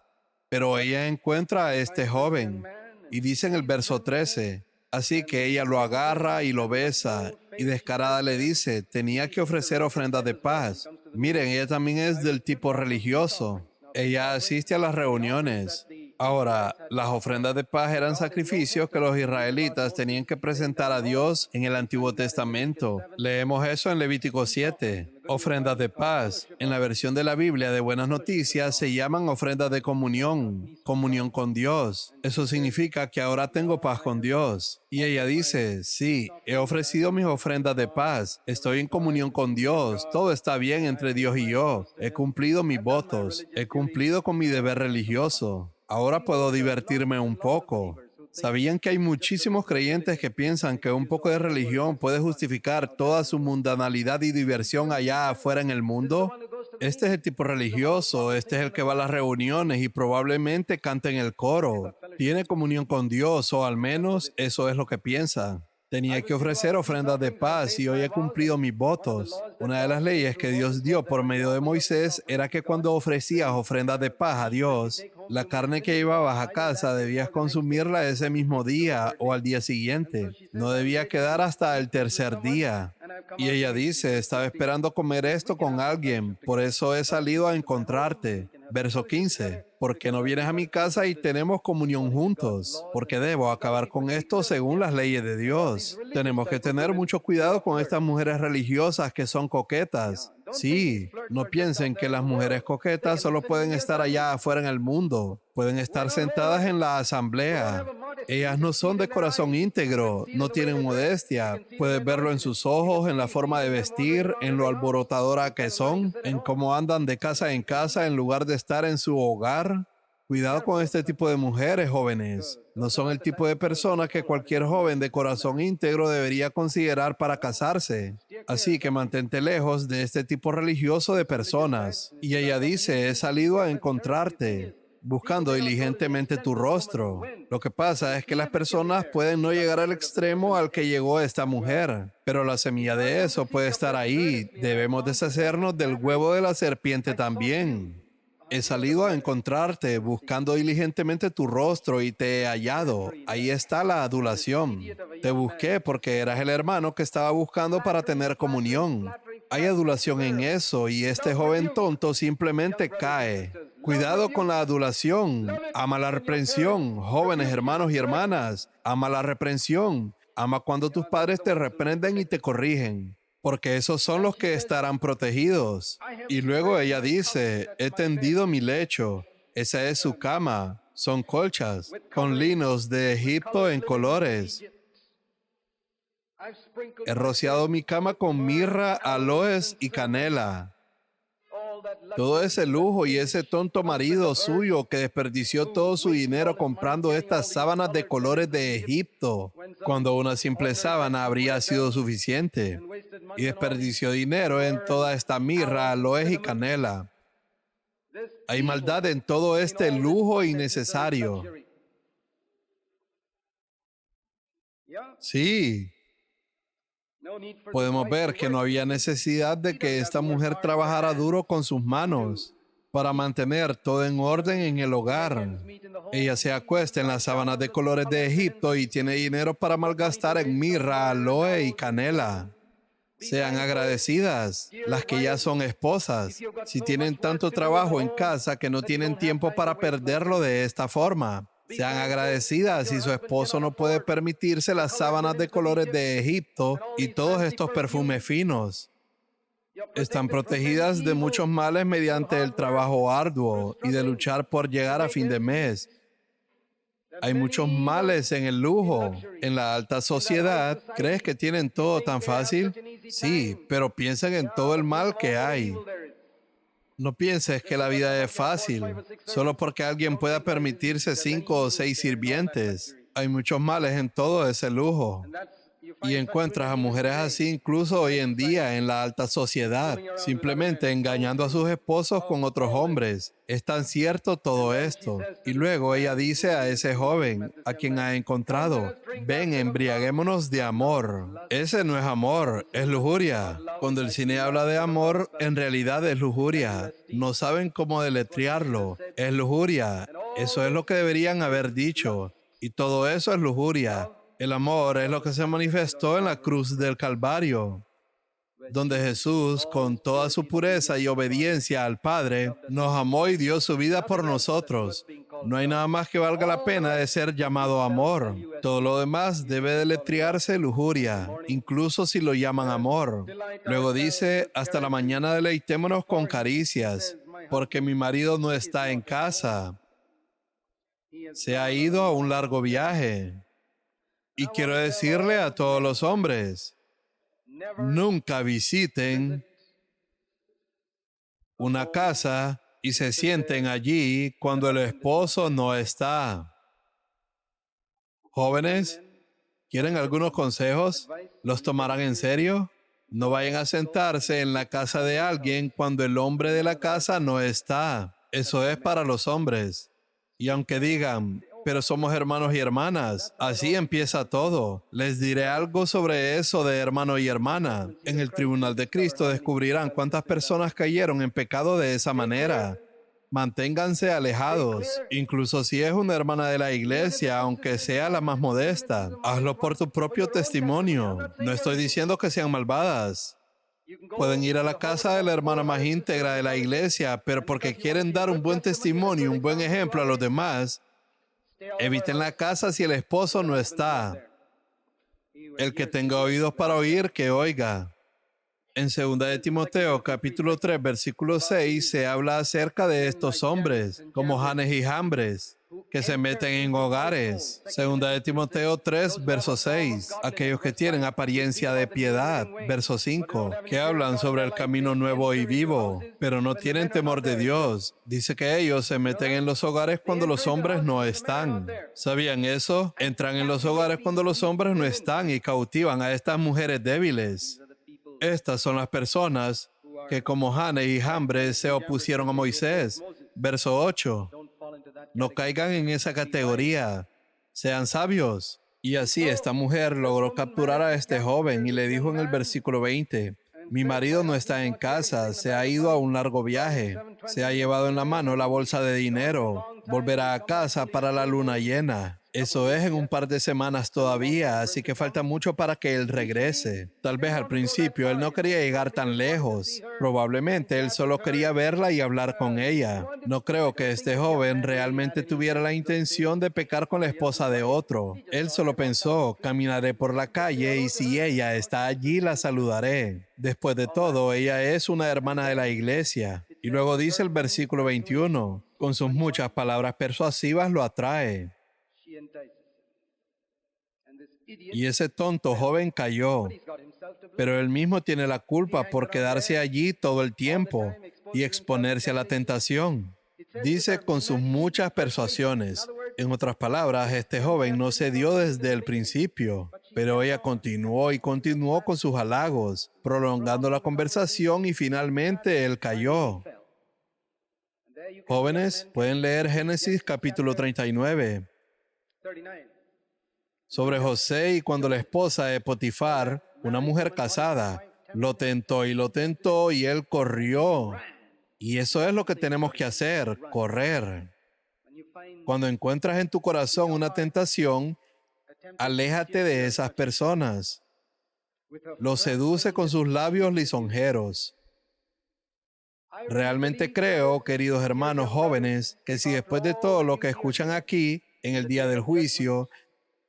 Pero ella encuentra a este joven y dice en el verso 13, así que ella lo agarra y lo besa y descarada le dice, tenía que ofrecer ofrendas de paz. Miren, ella también es del tipo religioso. Ella asiste a las reuniones. Ahora, las ofrendas de paz eran sacrificios que los israelitas tenían que presentar a Dios en el Antiguo Testamento. Leemos eso en Levítico 7. Ofrendas de paz. En la versión de la Biblia de Buenas Noticias se llaman ofrendas de comunión, comunión con Dios. Eso significa que ahora tengo paz con Dios. Y ella dice, sí, he ofrecido mis ofrendas de paz. Estoy en comunión con Dios. Todo está bien entre Dios y yo. He cumplido mis votos. He cumplido con mi deber religioso. Ahora puedo divertirme un poco. ¿Sabían que hay muchísimos creyentes que piensan que un poco de religión puede justificar toda su mundanalidad y diversión allá afuera en el mundo? Este es el tipo religioso, este es el que va a las reuniones y probablemente canta en el coro. Tiene comunión con Dios, o al menos eso es lo que piensa. Tenía que ofrecer ofrendas de paz y hoy he cumplido mis votos. Una de las leyes que Dios dio por medio de Moisés era que cuando ofrecías ofrendas de paz a Dios, la carne que llevabas a casa debías consumirla ese mismo día o al día siguiente. No debía quedar hasta el tercer día. Y ella dice, estaba esperando comer esto con alguien, por eso he salido a encontrarte. Verso 15. ¿Por qué no vienes a mi casa y tenemos comunión juntos? Porque debo acabar con esto según las leyes de Dios. Tenemos que tener mucho cuidado con estas mujeres religiosas que son coquetas. Sí, no piensen que las mujeres coquetas solo pueden estar allá afuera en el mundo. Pueden estar sentadas en la asamblea. Ellas no son de corazón íntegro, no tienen modestia. Puedes verlo en sus ojos, en la forma de vestir, en lo alborotadora que son, en cómo andan de casa en casa en lugar de estar en su hogar. Cuidado con este tipo de mujeres, jóvenes. No son el tipo de personas que cualquier joven de corazón íntegro debería considerar para casarse. Así que mantente lejos de este tipo religioso de personas. Y ella dice, he salido a encontrarte, buscando diligentemente tu rostro. Lo que pasa es que las personas pueden no llegar al extremo al que llegó esta mujer, pero la semilla de eso puede estar ahí. Debemos deshacernos del huevo de la serpiente también. He salido a encontrarte, buscando diligentemente tu rostro y te he hallado. Ahí está la adulación. Te busqué porque eras el hermano que estaba buscando para tener comunión. Hay adulación en eso y este joven tonto simplemente cae. Cuidado con la adulación. Ama la reprensión. Jóvenes hermanos y hermanas, ama la reprensión. Ama cuando tus padres te reprenden y te corrigen, porque esos son los que estarán protegidos. Y luego ella dice, he tendido mi lecho. Esa es su cama. Son colchas con linos de Egipto en colores. He rociado mi cama con mirra, aloes y canela. Todo ese lujo y ese tonto marido suyo que desperdició todo su dinero comprando estas sábanas de colores de Egipto, cuando una simple sábana habría sido suficiente. Y desperdició dinero en toda esta mirra, aloes y canela. Hay maldad en todo este lujo innecesario. Sí. Podemos ver que no había necesidad de que esta mujer trabajara duro con sus manos para mantener todo en orden en el hogar. Ella se acuesta en las sábanas de colores de Egipto y tiene dinero para malgastar en mirra, aloe y canela. Sean agradecidas las que ya son esposas, si tienen tanto trabajo en casa que no tienen tiempo para perderlo de esta forma. Sean agradecidas si su esposo no puede permitirse las sábanas de colores de Egipto y todos estos perfumes finos. Están protegidas de muchos males mediante el trabajo arduo y de luchar por llegar a fin de mes. Hay muchos males en el lujo. En la alta sociedad, ¿crees que tienen todo tan fácil? Sí, pero piensen en todo el mal que hay. No pienses que la vida es fácil, solo porque alguien pueda permitirse 5 o 6 sirvientes. Hay muchos males en todo ese lujo. Y encuentras a mujeres así incluso hoy en día en la alta sociedad, simplemente engañando a sus esposos con otros hombres. Es tan cierto todo esto. Y luego ella dice a ese joven, a quien ha encontrado, ven, embriaguémonos de amor. Ese no es amor, es lujuria. Cuando el cine habla de amor, en realidad es lujuria. No saben cómo deletrearlo. Es lujuria. Eso es lo que deberían haber dicho. Y todo eso es lujuria. El amor es lo que se manifestó en la cruz del Calvario, donde Jesús, con toda su pureza y obediencia al Padre, nos amó y dio su vida por nosotros. No hay nada más que valga la pena de ser llamado amor. Todo lo demás debe deletrearse lujuria, incluso si lo llaman amor. Luego dice, hasta la mañana deleitémonos con caricias, porque mi marido no está en casa. Se ha ido a un largo viaje. Y quiero decirle a todos los hombres, nunca visiten una casa y se sienten allí cuando el esposo no está. Jóvenes, ¿quieren algunos consejos? ¿Los tomarán en serio? No vayan a sentarse en la casa de alguien cuando el hombre de la casa no está. Eso es para los hombres. Y aunque digan, pero somos hermanos y hermanas, así empieza todo. Les diré algo sobre eso de hermano y hermana. En el tribunal de Cristo descubrirán cuántas personas cayeron en pecado de esa manera. Manténganse alejados, incluso si es una hermana de la iglesia, aunque sea la más modesta. Hazlo por tu propio testimonio. No estoy diciendo que sean malvadas. Pueden ir a la casa de la hermana más íntegra de la iglesia, pero porque quieren dar un buen testimonio, un buen ejemplo a los demás, eviten la casa si el esposo no está. El que tenga oídos para oír, que oiga. En 2 de Timoteo, capítulo 3, versículo 6, se habla acerca de estos hombres, como Janes y Jambres, que se meten en hogares. 2 de Timoteo 3, verso 6. Aquellos que tienen apariencia de piedad. Verso 5. Que hablan sobre el camino nuevo y vivo, pero no tienen temor de Dios. Dice que ellos se meten en los hogares cuando los hombres no están. ¿Sabían eso? Entran en los hogares cuando los hombres no están y cautivan a estas mujeres débiles. Estas son las personas que como Janes y Jambres se opusieron a Moisés. Verso 8. No caigan en esa categoría. Sean sabios. Y así esta mujer logró capturar a este joven y le dijo en el versículo 20, mi marido no está en casa, se ha ido a un largo viaje. Se ha llevado en la mano la bolsa de dinero. Volverá a casa para la luna llena. Eso es en un par de semanas todavía, así que falta mucho para que él regrese. Tal vez al principio él no quería llegar tan lejos. Probablemente él solo quería verla y hablar con ella. No creo que este joven realmente tuviera la intención de pecar con la esposa de otro. Él solo pensó, caminaré por la calle y si ella está allí la saludaré. Después de todo, ella es una hermana de la iglesia. Y luego dice el versículo 21, con sus muchas palabras persuasivas lo atrae. Y ese tonto joven cayó, pero él mismo tiene la culpa por quedarse allí todo el tiempo y exponerse a la tentación. Dice con sus muchas persuasiones. En otras palabras, este joven no se dio desde el principio, pero ella continuó y continuó con sus halagos, prolongando la conversación y finalmente él cayó. Jóvenes, pueden leer Génesis capítulo 39. Sobre José y cuando la esposa de Potifar, una mujer casada, lo tentó y él corrió. Y eso es lo que tenemos que hacer, correr. Cuando encuentras en tu corazón una tentación, aléjate de esas personas. Los seduce con sus labios lisonjeros. Realmente creo, queridos hermanos jóvenes, que si después de todo lo que escuchan aquí, en el día del juicio,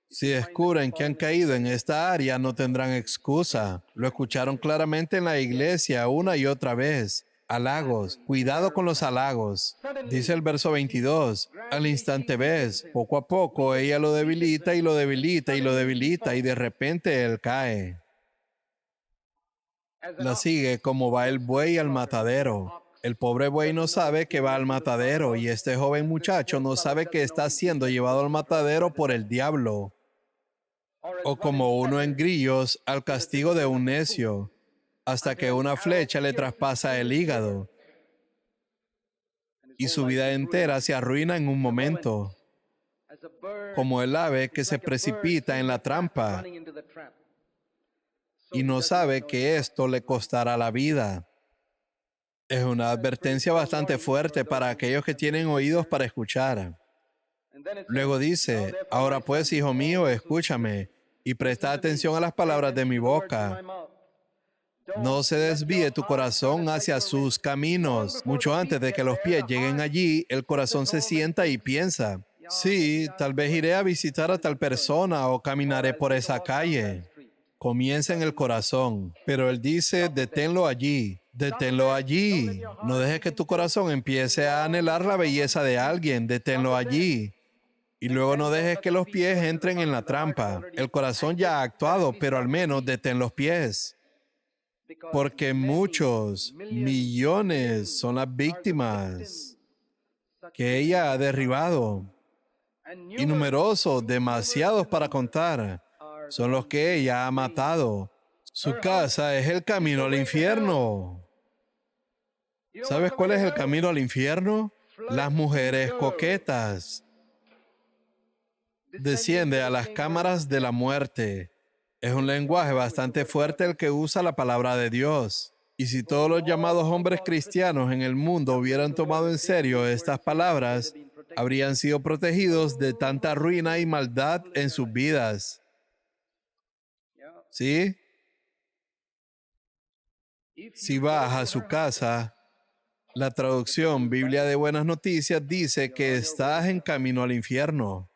si descubren que han caído en esta área, no tendrán excusa. Lo escucharon claramente en la iglesia una y otra vez. Halagos. Cuidado con los halagos. Dice el verso 22. Al instante ves, poco a poco ella lo debilita y lo debilita y lo debilita y de repente él cae. La sigue como va el buey al matadero. El pobre buey no sabe que va al matadero y este joven muchacho no sabe que está siendo llevado al matadero por el diablo. O como uno en grillos al castigo de un necio, hasta que una flecha le traspasa el hígado y su vida entera se arruina en un momento, como el ave que se precipita en la trampa y no sabe que esto le costará la vida. Es una advertencia bastante fuerte para aquellos que tienen oídos para escuchar. Luego dice, ahora pues, hijo mío, escúchame y presta atención a las palabras de mi boca. No se desvíe tu corazón hacia sus caminos. Mucho antes de que los pies lleguen allí, el corazón se sienta y piensa, sí, tal vez iré a visitar a tal persona o caminaré por esa calle. Comienza en el corazón, pero él dice, deténlo allí, deténlo allí. No dejes que tu corazón empiece a anhelar la belleza de alguien, deténlo allí. Y luego no dejes que los pies entren en la trampa. El corazón ya ha actuado, pero al menos detén los pies. Porque muchos, millones son las víctimas que ella ha derribado. Y numerosos, demasiados para contar, son los que ella ha matado. Su casa es el camino al infierno. ¿Sabes cuál es el camino al infierno? Las mujeres coquetas. Desciende a las cámaras de la muerte. Es un lenguaje bastante fuerte el que usa la palabra de Dios. Y si todos los llamados hombres cristianos en el mundo hubieran tomado en serio estas palabras, habrían sido protegidos de tanta ruina y maldad en sus vidas. ¿Sí? Si vas a su casa, la traducción Biblia de Buenas Noticias dice que estás en camino al infierno.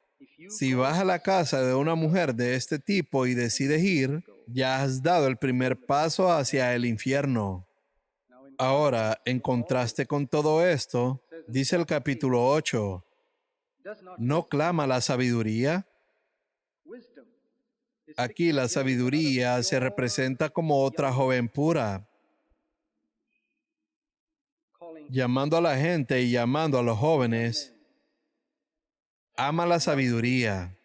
Si vas a la casa de una mujer de este tipo y decides ir, ya has dado el primer paso hacia el infierno. Ahora, en contraste con todo esto, dice el capítulo 8, ¿no clama la sabiduría? Aquí la sabiduría se representa como otra joven pura, llamando a la gente y llamando a los jóvenes. Ama la sabiduría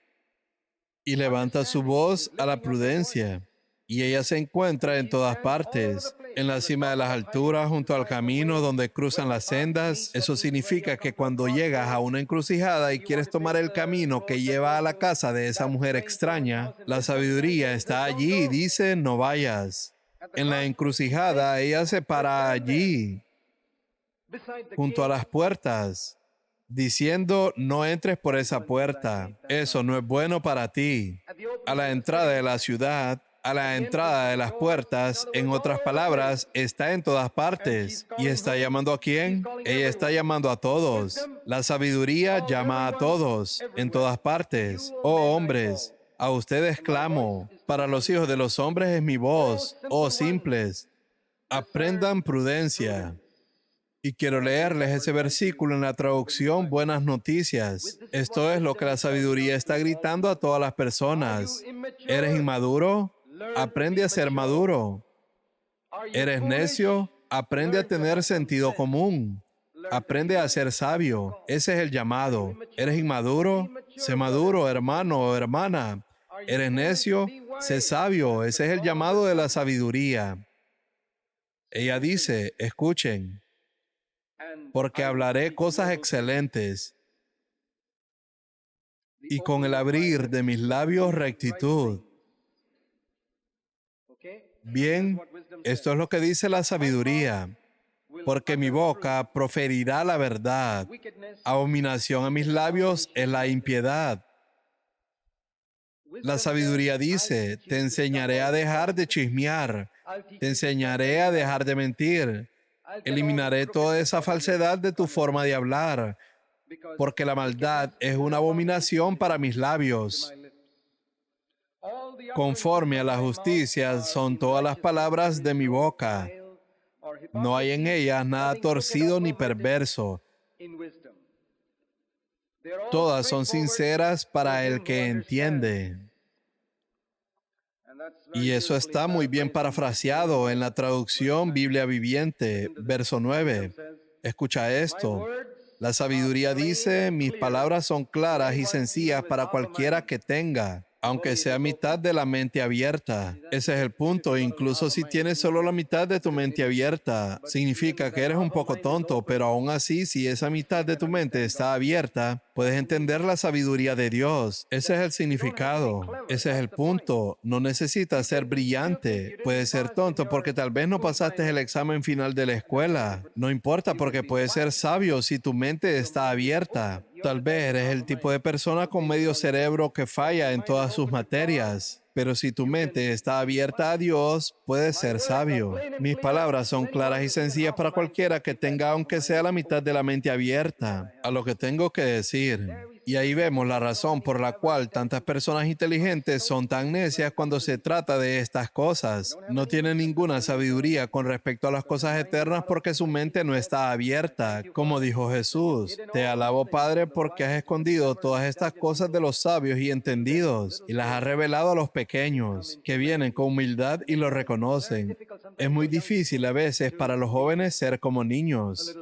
y levanta su voz a la prudencia. Y ella se encuentra en todas partes, en la cima de las alturas, junto al camino donde cruzan las sendas. Eso significa que cuando llegas a una encrucijada y quieres tomar el camino que lleva a la casa de esa mujer extraña, la sabiduría está allí y dice, no vayas. En la encrucijada, ella se para allí, junto a las puertas, diciendo, no entres por esa puerta, eso no es bueno para ti. A la entrada de la ciudad, a la entrada de las puertas, en otras palabras, está en todas partes. ¿Y está llamando a quién? Ella está llamando a todos. La sabiduría llama a todos, en todas partes. Oh hombres, a ustedes clamo. Para los hijos de los hombres es mi voz. Oh simples, aprendan prudencia. Y quiero leerles ese versículo en la traducción Buenas Noticias. Esto es lo que la sabiduría está gritando a todas las personas. ¿Eres inmaduro? Aprende a ser maduro. ¿Eres necio? Aprende a tener sentido común. Aprende a ser sabio. Ese es el llamado. ¿Eres inmaduro? Sé maduro, hermano o hermana. ¿Eres necio? Sé sabio. Ese es el llamado de la sabiduría. Ella dice, escuchen, porque hablaré cosas excelentes y con el abrir de mis labios rectitud. Bien, esto es lo que dice la sabiduría, porque mi boca proferirá la verdad. Abominación a mis labios es la impiedad. La sabiduría dice, te enseñaré a dejar de chismear, te enseñaré a dejar de mentir. Eliminaré toda esa falsedad de tu forma de hablar, porque la maldad es una abominación para mis labios. Conforme a la justicia son todas las palabras de mi boca. No hay en ellas nada torcido ni perverso. Todas son sinceras para el que entiende. Y eso está muy bien parafraseado en la traducción Biblia Viviente, verso 9. Escucha esto. La sabiduría dice, mis palabras son claras y sencillas para cualquiera que tenga, aunque sea mitad de la mente abierta. Ese es el punto. Incluso si tienes solo la mitad de tu mente abierta, significa que eres un poco tonto, pero aún así, si esa mitad de tu mente está abierta, Puedes entender la sabiduría de Dios. Ese es el significado. Ese es el punto. No necesitas ser brillante. Puedes ser tonto porque tal vez no pasaste el examen final de la escuela. No importa porque puedes ser sabio si tu mente está abierta. Tal vez eres el tipo de persona con medio cerebro que falla en todas sus materias. Pero si tu mente está abierta a Dios, puedes ser sabio. Mis palabras son claras y sencillas para cualquiera que tenga aunque sea la mitad de la mente abierta a lo que tengo que decir. Y ahí vemos la razón por la cual tantas personas inteligentes son tan necias cuando se trata de estas cosas. No tienen ninguna sabiduría con respecto a las cosas eternas porque su mente no está abierta. Como dijo Jesús, te alabo, Padre, porque has escondido todas estas cosas de los sabios y entendidos y las has revelado a los pequeños, que vienen con humildad y lo reconocen. Es muy difícil a veces para los jóvenes ser como niños.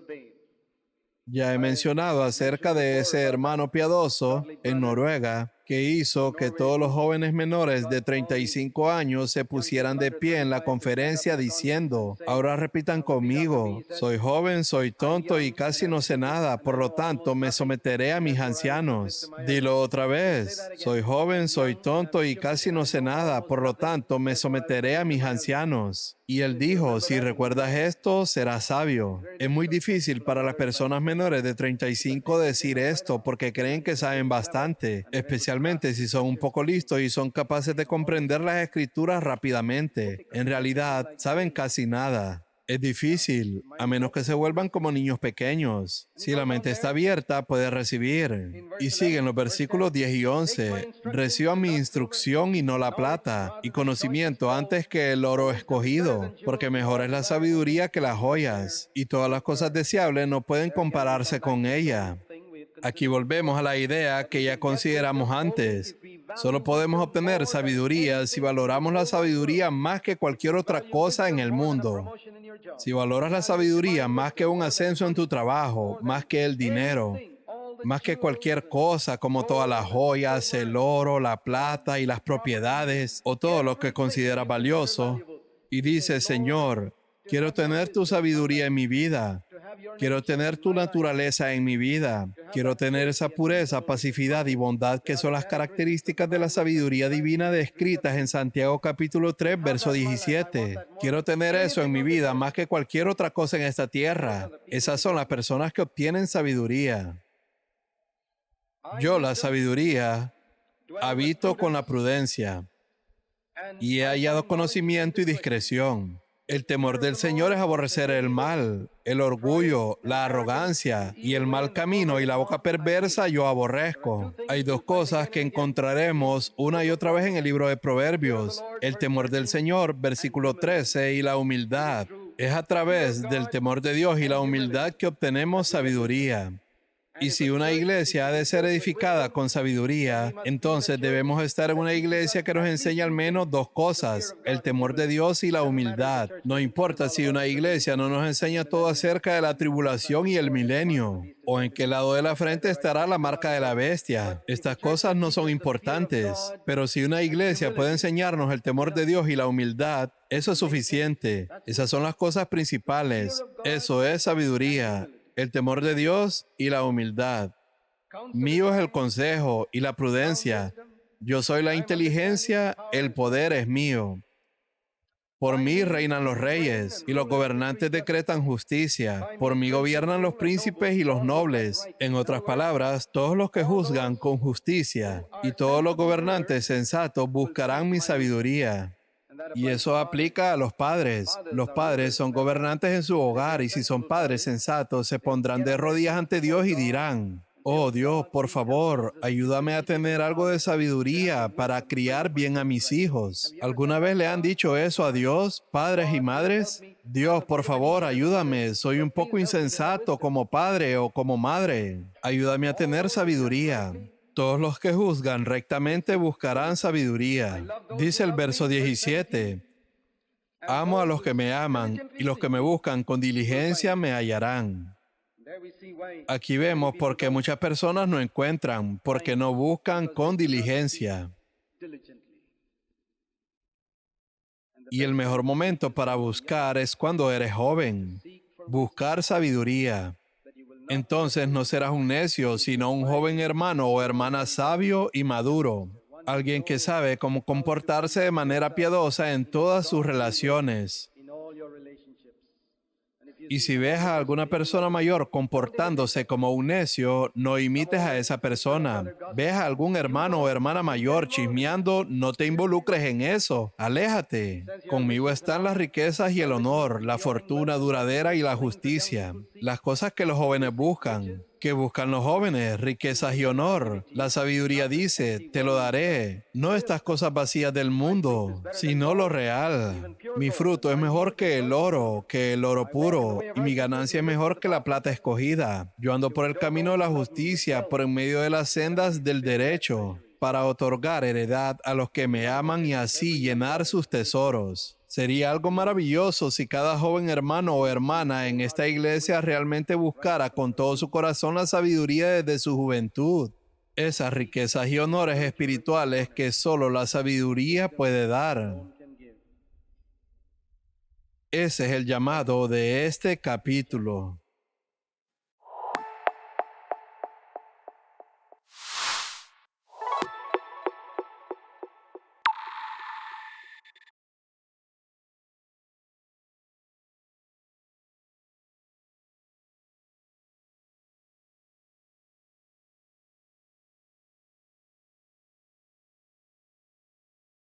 Ya he mencionado acerca de ese hermano piadoso en Noruega que hizo que todos los jóvenes menores de 35 años se pusieran de pie en la conferencia diciendo, ahora repitan conmigo, soy joven, soy tonto y casi no sé nada, por lo tanto me someteré a mis ancianos. Dilo otra vez, soy joven, soy tonto y casi no sé nada, por lo tanto me someteré a mis ancianos. Y él dijo, si recuerdas esto, serás sabio. Es muy difícil para las personas menores de 35 decir esto porque creen que saben bastante, especialmente si son un poco listos y son capaces de comprender las escrituras rápidamente. En realidad, saben casi nada. Es difícil, a menos que se vuelvan como niños pequeños. Si la mente está abierta, puede recibir. Y siguen los versículos 10 y 11. Reciban mi instrucción y no la plata, y conocimiento antes que el oro escogido, porque mejor es la sabiduría que las joyas, y todas las cosas deseables no pueden compararse con ella. Aquí volvemos a la idea que ya consideramos antes. Solo podemos obtener sabiduría si valoramos la sabiduría más que cualquier otra cosa en el mundo. Si valoras la sabiduría más que un ascenso en tu trabajo, más que el dinero, más que cualquier cosa como todas las joyas, el oro, la plata y las propiedades o todo lo que consideras valioso, y dices, Señor, quiero tener tu sabiduría en mi vida. Quiero tener tu naturaleza en mi vida. Quiero tener esa pureza, pacificidad y bondad que son las características de la sabiduría divina descritas en Santiago capítulo 3, verso 17. Quiero tener eso en mi vida más que cualquier otra cosa en esta tierra. Esas son las personas que obtienen sabiduría. Yo, la sabiduría, habito con la prudencia y he hallado conocimiento y discreción. El temor del Señor es aborrecer el mal, el orgullo, la arrogancia y el mal camino y la boca perversa yo aborrezco. Hay dos cosas que encontraremos una y otra vez en el libro de Proverbios. El temor del Señor, versículo 13, y la humildad. Es a través del temor de Dios y la humildad que obtenemos sabiduría. Y si una iglesia ha de ser edificada con sabiduría, entonces debemos estar en una iglesia que nos enseña al menos dos cosas, el temor de Dios y la humildad. No importa si una iglesia no nos enseña todo acerca de la tribulación y el milenio, o en qué lado de la frente estará la marca de la bestia. Estas cosas no son importantes, pero si una iglesia puede enseñarnos el temor de Dios y la humildad, eso es suficiente. Esas son las cosas principales. Eso es sabiduría. El temor de Dios y la humildad. Mío es el consejo y la prudencia. Yo soy la inteligencia, el poder es mío. Por mí reinan los reyes y los gobernantes decretan justicia. Por mí gobiernan los príncipes y los nobles. En otras palabras, todos los que juzgan con justicia y todos los gobernantes sensatos buscarán mi sabiduría. Y eso aplica a los padres. Los padres son gobernantes en su hogar y si son padres sensatos, se pondrán de rodillas ante Dios y dirán, oh Dios, por favor, ayúdame a tener algo de sabiduría para criar bien a mis hijos. ¿Alguna vez le han dicho eso a Dios, padres y madres? Dios, por favor, ayúdame. Soy un poco insensato como padre o como madre. Ayúdame a tener sabiduría. Todos los que juzgan rectamente buscarán sabiduría. Dice el verso 17, amo a los que me aman y los que me buscan con diligencia me hallarán. Aquí vemos por qué muchas personas no encuentran, porque no buscan con diligencia. Y el mejor momento para buscar es cuando eres joven. Buscar sabiduría. Entonces no serás un necio, sino un joven hermano o hermana sabio y maduro. Alguien que sabe cómo comportarse de manera piadosa en todas sus relaciones. Y si ves a alguna persona mayor comportándose como un necio, no imites a esa persona. Ves a algún hermano o hermana mayor chismeando, no te involucres en eso. Aléjate. Conmigo están las riquezas y el honor, la fortuna duradera y la justicia. Las cosas que los jóvenes buscan. ¿Qué buscan los jóvenes? Riquezas y honor. La sabiduría dice, te lo daré. No estas cosas vacías del mundo, sino lo real. Mi fruto es mejor que el oro puro, y mi ganancia es mejor que la plata escogida. Yo ando por el camino de la justicia, por en medio de las sendas del derecho, para otorgar heredad a los que me aman y así llenar sus tesoros. Sería algo maravilloso si cada joven hermano o hermana en esta iglesia realmente buscara con todo su corazón la sabiduría desde su juventud. Esas riquezas y honores espirituales que solo la sabiduría puede dar. Ese es el llamado de este capítulo.